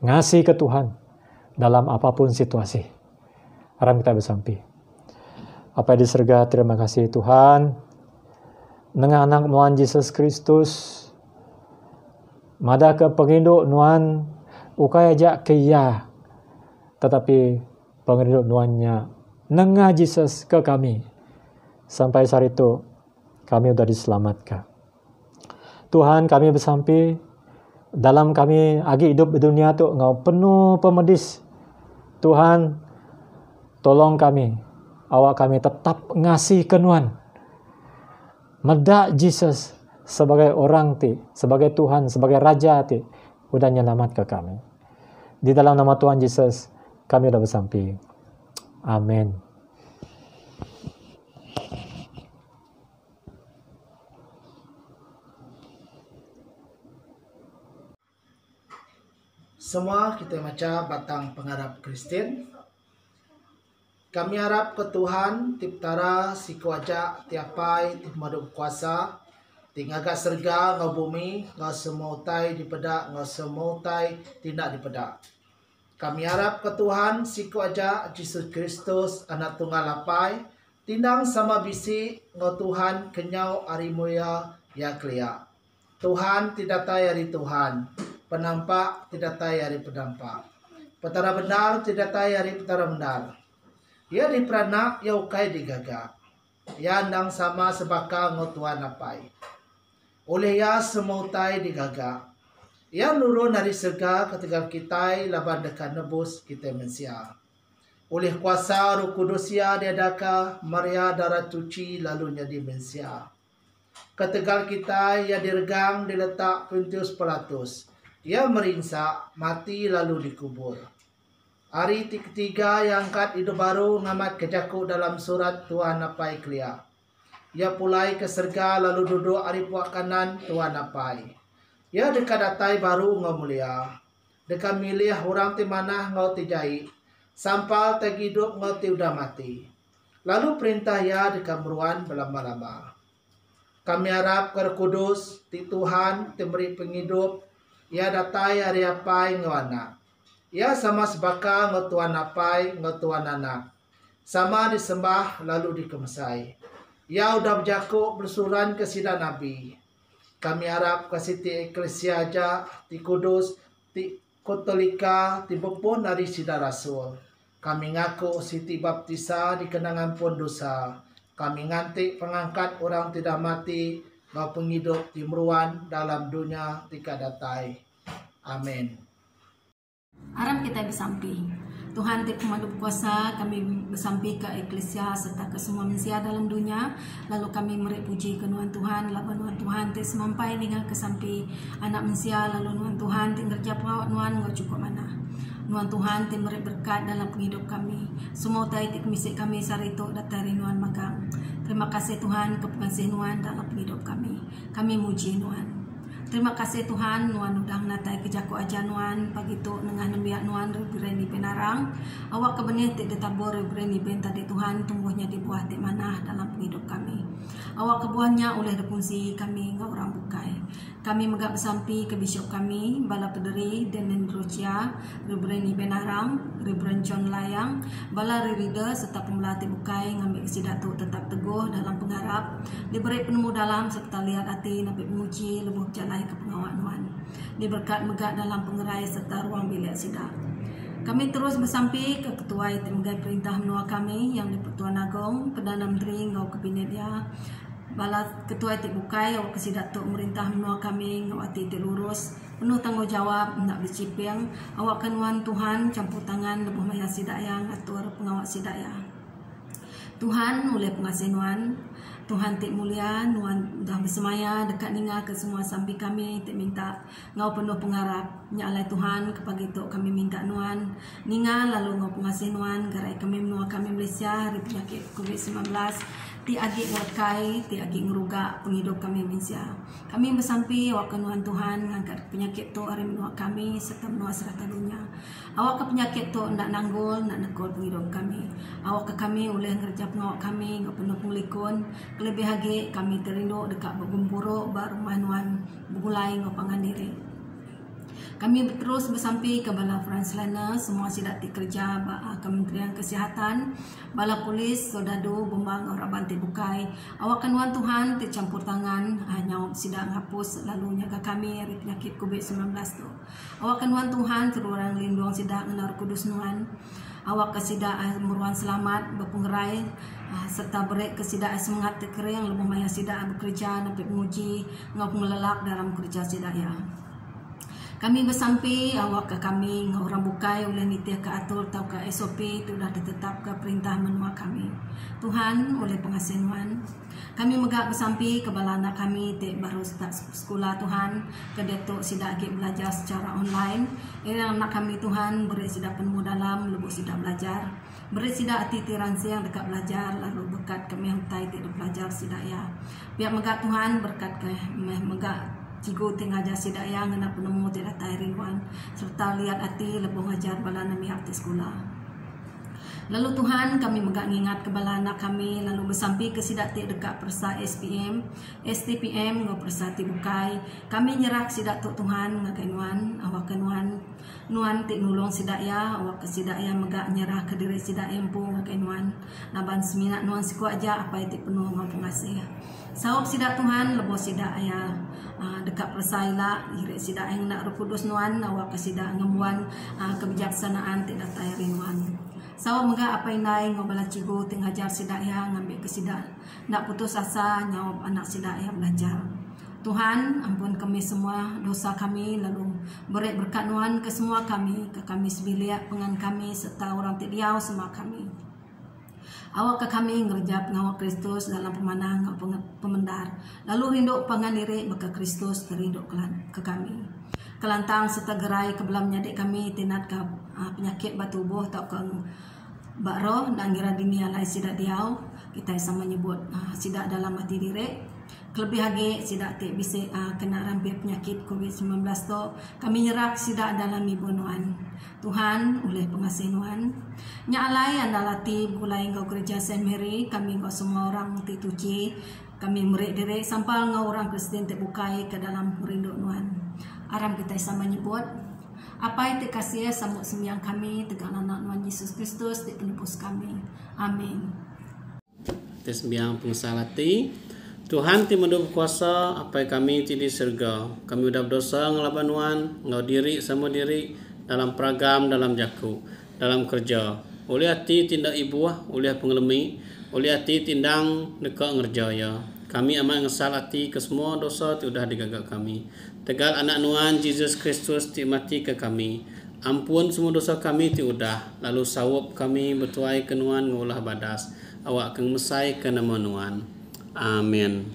ngasih ke Tuhan dalam apapun situasi. Aram kita bersampi. Apa yang di surga, terima kasih Tuhan. Dengan anak Tuhan Yesus Kristus, mada ke penginduk nuan ukai ajak ke ya, tetapi penginduk nuannya nengah Jesus ke kami. Sampai saat itu kami sudah diselamatkan. Tuhan kami bersampi dalam kami agi hidup di dunia tu ngau penuh pemedis. Tuhan tolong kami. Awak kami tetap ngasih kenuan. Medak Jesus sebagai orang ti, sebagai Tuhan, sebagai Raja ti, udah nyelamat ke kami. Di dalam nama Tuhan Yesus kami sudah bersampi. Amin. Semua kita baca batang pengharap Kristen. Kami harap ke Tuhan tiptara siku aja tiapai tip madu kuasa tingagak serga ngau bumi ngau semutai dipeda ngau semutai tidak dipeda. Kami harap ke Tuhan siku aja Yesus Kristus anak tunggal lapai tindang sama bisi ngau Tuhan kenyau arimuya ya klia. Tuhan tidak tayari Tuhan, penampak tidak tayari penampak, petara benar tidak tayari petara benar. Ya di peranak ya ukai digagak, ya andang sama sebaka ngau Tuhan lapai. Oleh ya semutai digagak. Yang nurun dari surga ketika kita laban dekat nebus kita mensia. Oleh kuasa Roh Kudus ya diadaka Maria darah cuci lalu jadi mensia. Ketegal kita ya diregang diletak Pontius Pilatus. Ya meringsak mati lalu dikubur. Hari ketiga yang angkat hidup baru ngamat kejaku dalam surat Tuhan apai kelia. Ya pulai ke surga lalu duduk hari puak kanan Tuhan apai. Ya dekat datai baru ngau mulia. Dekat milih orang ti mana ngau ti jai. Sampal te hidup ngau ti udah mati. Lalu perintah ya dekat meruan berlama-lama. Kami harap ke Kudus ti Tuhan ti beri penghidup. ia datai hari apai ngawana. Ia sama sebaka ngotuan apai ngotuan anak. Sama disembah lalu dikemsai. Ia udah berjaku bersuran ke sida nabi. Kami harap kasih ti eklesia aja, ti kudus, ti Katolika, ti pun dari sida rasul. Kami ngaku siti baptisa di kenangan pun dosa. Kami ngantik pengangkat orang tidak mati, ngau penghidup di meruan dalam dunia tika datai. Amin. Aram kita bersampi. Tuhan ti pemandu kuasa, kami bersampi ke eklesia serta ke semua manusia dalam dunia. Lalu kami meri puji ke Nuhan Tuhan, lalu Nuhan Tuhan ti semampai dengan kesampi anak manusia, lalu Nuhan Tuhan ti ngerja pawak Nuhan ngau cukup mana. Nuhan Tuhan ti meri berkat dalam penghidup kami. Semua tai ti kemisik kami sarito datari Nuhan magang. Terima kasih Tuhan kepengasihan Nuhan dalam penghidup kami. Kami muji Nuhan. Terima kasih Tuhan, Nuhan udang natai kejaku aja Nuhan, pagi tu nengah nembiak Nuhan berani penarang. Awak kebenih ti ditabur berani ben tadi Tuhan, tumbuhnya di buah ti manah dalam penghidup kami. Awak kebuahnya oleh depunsi kami ngau orang bukai. Kami megak bersampi ke bishop kami, Bala Pederi, Denen Rucia, Reverend Benarang, Reverend John Layang, Bala Rerida serta pemelatih bukai ngambil kesidatu tetap teguh dalam pengharap, diberi penemu dalam serta lihat hati nabi menguji lebuh jalai ke pengawal Nuhan. Diberkat megak dalam pengerai serta ruang bilik sidak. Kami terus bersampi ke Ketua Megai Perintah Menua kami yang di-Pertuan Agong, Perdana Menteri Ngau Kabinet dia, Bala Ketua Etik Bukai, awak kesidat Tok Merintah Menua kami, ngau hati lurus, penuh tanggungjawab, nak berciping, awak kenuan Tuhan, campur tangan, lebuh maya sidaya, ngatur pengawak sidaya. Tuhan, oleh pengasih Nuhan, Tuhan tik mulia, Nuhan dah bersemaya dekat ninga ke semua sampai kami, tik minta ngau penuh pengharap, nyalai Tuhan kepagi tok kami minta Nuhan, ninga lalu ngau pengasih Nuhan, garai kami menua kami Malaysia, hari penyakit COVID-19, ti agi ngerakai, ti agi ngeruga penghidup kami Malaysia. Kami bersampi awak kenuhan Tuhan ngangkat penyakit tu hari menua kami serta menua serata dunia. Awak ke penyakit tu ndak nanggul, nak nekol penghidup kami. Awak ke kami oleh ngerja pengawak kami ngau penuh penglikun. Kelebih lagi kami terinduk dekat bergumpuruk baru manuan begulai ngau pangan diri. Kami terus bersampi ke Bala Franslana, semua sidak ti kerja Kementerian Kesihatan, Bala Polis, Sodadu, Bembang, orang banti bukai. Awak kenuan Tuhan ti campur tangan, hanya sidak ngapus lalu nyaga kami dari penyakit COVID-19 tu. Awak kenuan Tuhan terurang lindung sidak ngenar kudus Nuhan. Awak kesidak meruan selamat berpenggerai serta beri kesidak semangat tekering lebih maya sidak bekerja nampak menguji ngau pengelelak dalam kerja sidak ya. Kami bersampi awak ke kami orang bukai oleh nitia ke atur atau ke SOP itu dah ditetap ke perintah menua kami. Tuhan oleh pengasih Tuhan, kami megak bersampi ke bala anak kami tik baru start sekolah Tuhan, ke detok sidak agak belajar secara online. Ini anak kami Tuhan beri sidak penuh dalam lebih sidak belajar. Beri sidak hati tiransi yang dekat belajar lalu berkat kami yang tai tik belajar sidak ya. Biar megak Tuhan berkat ke megak cikgu tengah ajar sidak yang ngena penemu tidak tairiwan serta lihat hati lebih ngajar bala nami hati sekolah. Lalu Tuhan kami megak ngingat ke bala anak kami lalu bersampi ke sidak tik dekat persa SPM, STPM ngau persa ti bukai. Kami nyerak sidak tok Tuhan ngagai Nuhan, awak ke Nuhan tik nulung sidak ya, awak ke sidak ya megak nyerah ke diri sidak empu ngagai Nuhan. Naban seminat Nuhan siku aja apa tik penuh ngau pengasih. Sawab sidak Tuhan lebo sidak ya dekat persaila irik sidak yang nak Roh Kudus Nuhan awak ke sidak ngemuan kebijaksanaan tidak tayari Nuhan. Sawab mega apa indai ngobala cikgu tengajar sidak ya ngambil ke sidak nak putus asa nyawab anak sidak ya belajar. Tuhan ampun kami semua dosa kami lalu beri berkat Nuhan ke semua kami, ke kami sebiliak pengan kami serta orang tidiau semua kami. Awak ke kami ngerja pengawal Kristus dalam pemanang pemendar. Lalu rinduk pangan diri maka Kristus terinduk ke kami. Kelantang serta gerai kebelam nyadik kami tinat ke penyakit batubuh atau ke bakroh dan ngira dunia lain sidak diau. Kita sama menyebut sidak dalam hati diri. Kelebih lagi sidak tik bisa kena rampir penyakit COVID-19 tu. Kami nyerak sidak dalam ibu Nuhan. Tuhan oleh pengasih Nuhan. Nyalai anda latih gulai engkau kerja Saint Mary. Kami engkau semua orang tituci. kami murid diri sampai ngau orang Kristen terbukai ke dalam merinduk Nuan. Aram kita sama nyebut apa itu kasih sambut sembiang kami tegang anak Nuan Yesus Kristus di penebus kami. Amin. Sembiang pengesalati Tuhan ti mendup kuasa apa kami ti di surga. Kami udah berdosa ngelaban Nuan, ngau diri sama diri dalam peragam, dalam jaku, dalam kerja. Oleh hati tindak ibu, oleh pengelemi, oleh hati tindang dekat ngerjaya. Kami amat ngesal hati ke semua dosa ti udah digagak kami. Tegal anak Nuan Yesus Kristus ti mati ke kami. Ampun semua dosa kami ti udah. Lalu sawap kami bertuai ke Nuan ngolah badas. Awak keng mesai ke nama Nuan. Amin.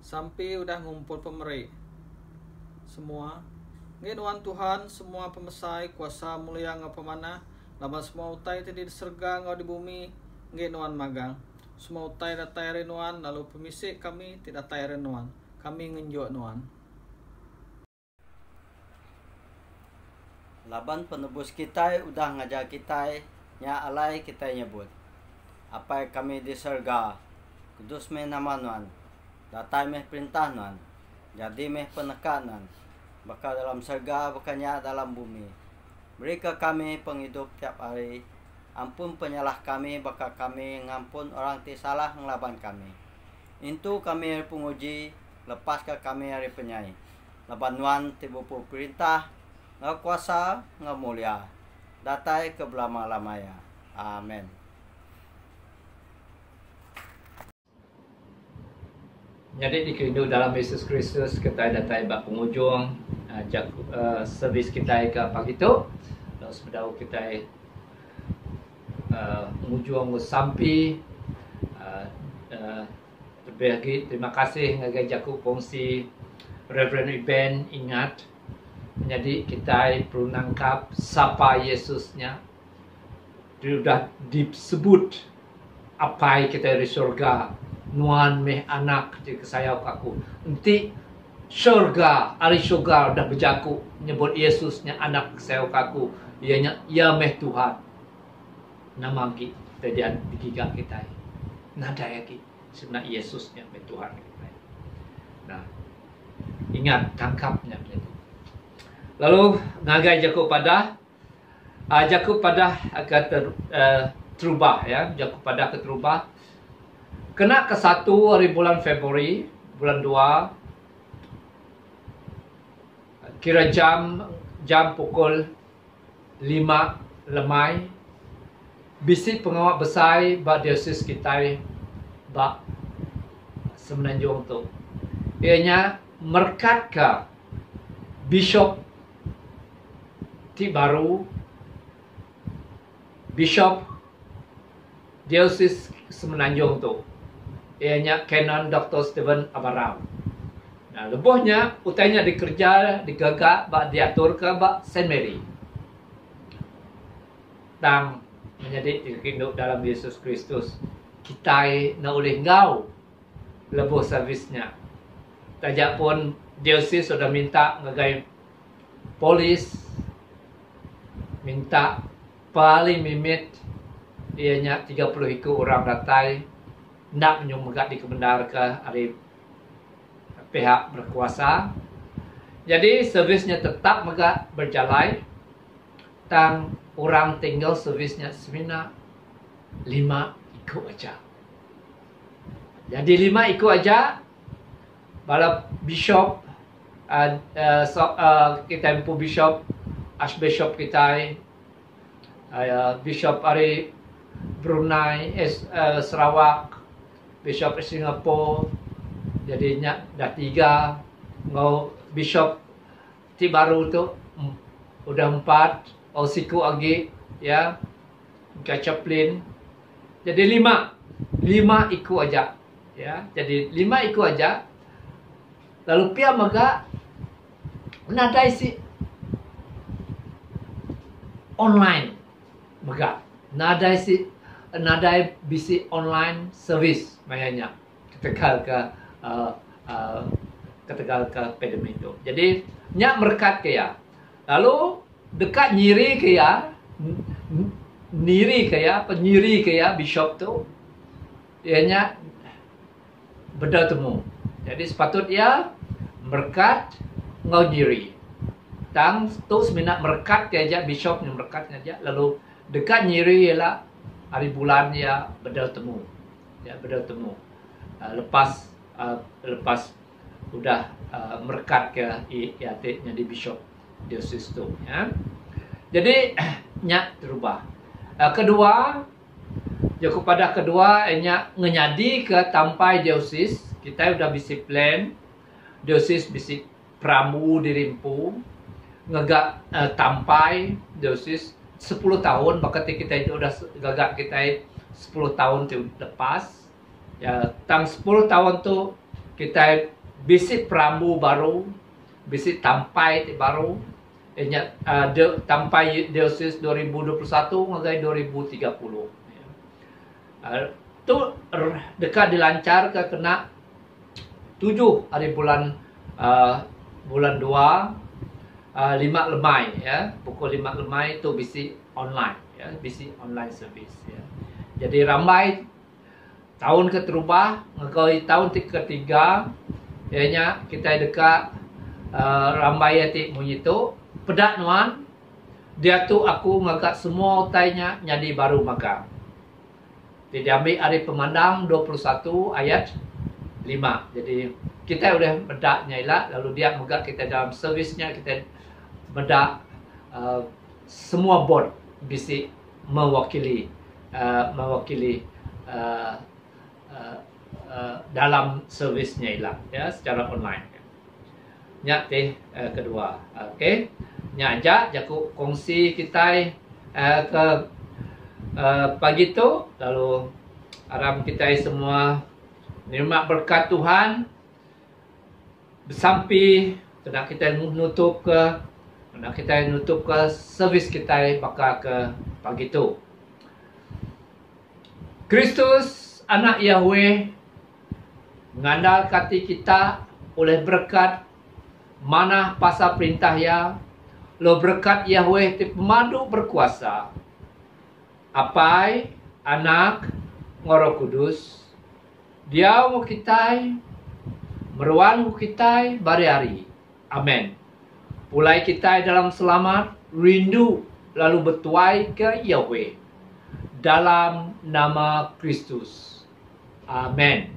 Sampai udah ngumpul pemeri semua. Nuan Tuhan semua pemesai kuasa mulia ngapa mana. Lama semua utai tadi diserga ngau di bumi. Nuan magang. Semua utai datai Nuan lalu pemisik kami tidak datai Nuan. Kami ngenjuk Nuan. Laban penebus kita udah ngajak kita nya alai kita nyebut. Apa kami di surga. Kudus meh nama Nuan. Datai meh perintah Nuan. Jadi meh penekanan. Baka dalam surga bukannya dalam bumi. Berikan kami penghidup tiap hari. Ampun penyalah kami baka kami ngampun orang ti salah ngelaban kami. Itu kami hari penguji. Lepas ke kami hari penyai. Laban Nuan tibupu perintah. Ngau kuasa ngau mulia. Datai ke belama-lamaya. Amin. Jadi dikindu dalam Yesus Kristus kita datai bak penghujung servis kita ke pagi tu. Lalu sebedau kita penghujung sampai lebih lagi terima kasih ngagai jaku kongsi Reverend Iben ingat. Jadi kita perlu nangkap siapa Yesusnya. Dia sudah disebut apa kita di surga. Nuan meh anak je kesayau aku. Nanti syurga, ahli syurga dah berjaku nyebut Yesusnya anak kesayau aku. Ianya ya meh Tuhan. Nama kita dia digigak kita. Nada lagi sebenarnya Yesusnya meh Tuhan kita. Nah, ingat tangkapnya itu. Lalu ngagai jaku pada akan terubah ya, jaku pada terubah. Kena ke 1 hari bulan Februari, bulan 2, kira jam pukul 5 lemai, bisi pengawal besar bak diosis kita bak Semenanjung tu. Ianya merkat ke Bishop ti baru, Bishop diosis Semenanjung tu. Ianya Canon Dr. Stephen Abaram. Nah, lebihnya utainya dikerja, digagak, bak diatur ke bak Saint Mary. Dan menjadi dikinduk dalam Yesus Kristus. Kita nak oleh ngau lebih servisnya. Tajak pun diosis sudah minta ngagai polis, minta paling mimit ianya 30 ikut orang datai nak menyumbang di kebendar ke hari pihak berkuasa. Jadi servisnya tetap megak berjalan. Tang orang tinggal servisnya semina 5 ikut aja. Jadi 5 ikut aja. Bala bishop kita empu bishop archbishop kita bishop hari Brunei Sarawak, Bishop Singapura, jadinya dah 3. Ngau Bishop ti baru tu udah 4. Osiku lagi ya, Chaplain. Jadi 5 ikut aja ya. Jadi 5 ikut aja. Lalu pia maga nadai si online maga nadai bisi online service mayanya ketegal ke pandemi itu. Jadi nyak merkat ke ya. Lalu dekat nyiri ke ya, penyiri ke ya bishop tu. Ianya bertemu. Jadi sepatutnya berkat ngau nyiri. Tang tu seminat berkat ke aja bishop yang berkat aja, lalu dekat nyiri ialah hari bulan ya bertemu. Ya bertemu. Lepas udah merkat ke iatiknya di bishop diosis tu ya. Jadi nyak terubah. Kedua, kepada kedua nyak ngenyadi ke tampai diosis, kita udah bisi plan diosis bisi pramu dirimpu ngegak tampai diosis 10 tahun, bahkan kita itu udah gagak kita 10 tahun tu lepas. Ya, tang 10 tahun tu kita bisi pramu baru, bisi tampai baru. Tampai diosis 2021 ngai 2030. Tu dekat dilancar ke kena 7 hari bulan 2 5 lemai ya, pukul 5 lemai tu bisi online ya, bisi online service ya. Jadi ramai tahun keterubah ngai tahun ketiga ianya kita dekat ramai ati munyitu pedak nuan dia tu aku ngagak semua utainya jadi baru magang. Jadi ambil hari pemandang 21 ayat 5. Jadi kita udah bedaknya ilah, lalu dia ngagak kita dalam servisnya kita bedak semua board bisi mewakili dalam servisnya ilah ya secara online. Nyak teh kedua. Okey. Nyak ajak jaku kongsi kita ke pagi tu, lalu harap kita semua nikmat berkat Tuhan bersampi kena kita nutup ke servis kita bakal ke pagi tu. Kristus anak Yahweh ngandal kati kita oleh berkat mana pasal perintah ya lo berkat Yahweh ti pemadu berkuasa apai anak ngoro kudus dia mau kita meruan kita bari-hari. Amin. Pulai kita dalam selamat rindu lalu bertuai ke Yahweh dalam nama Kristus. Amin.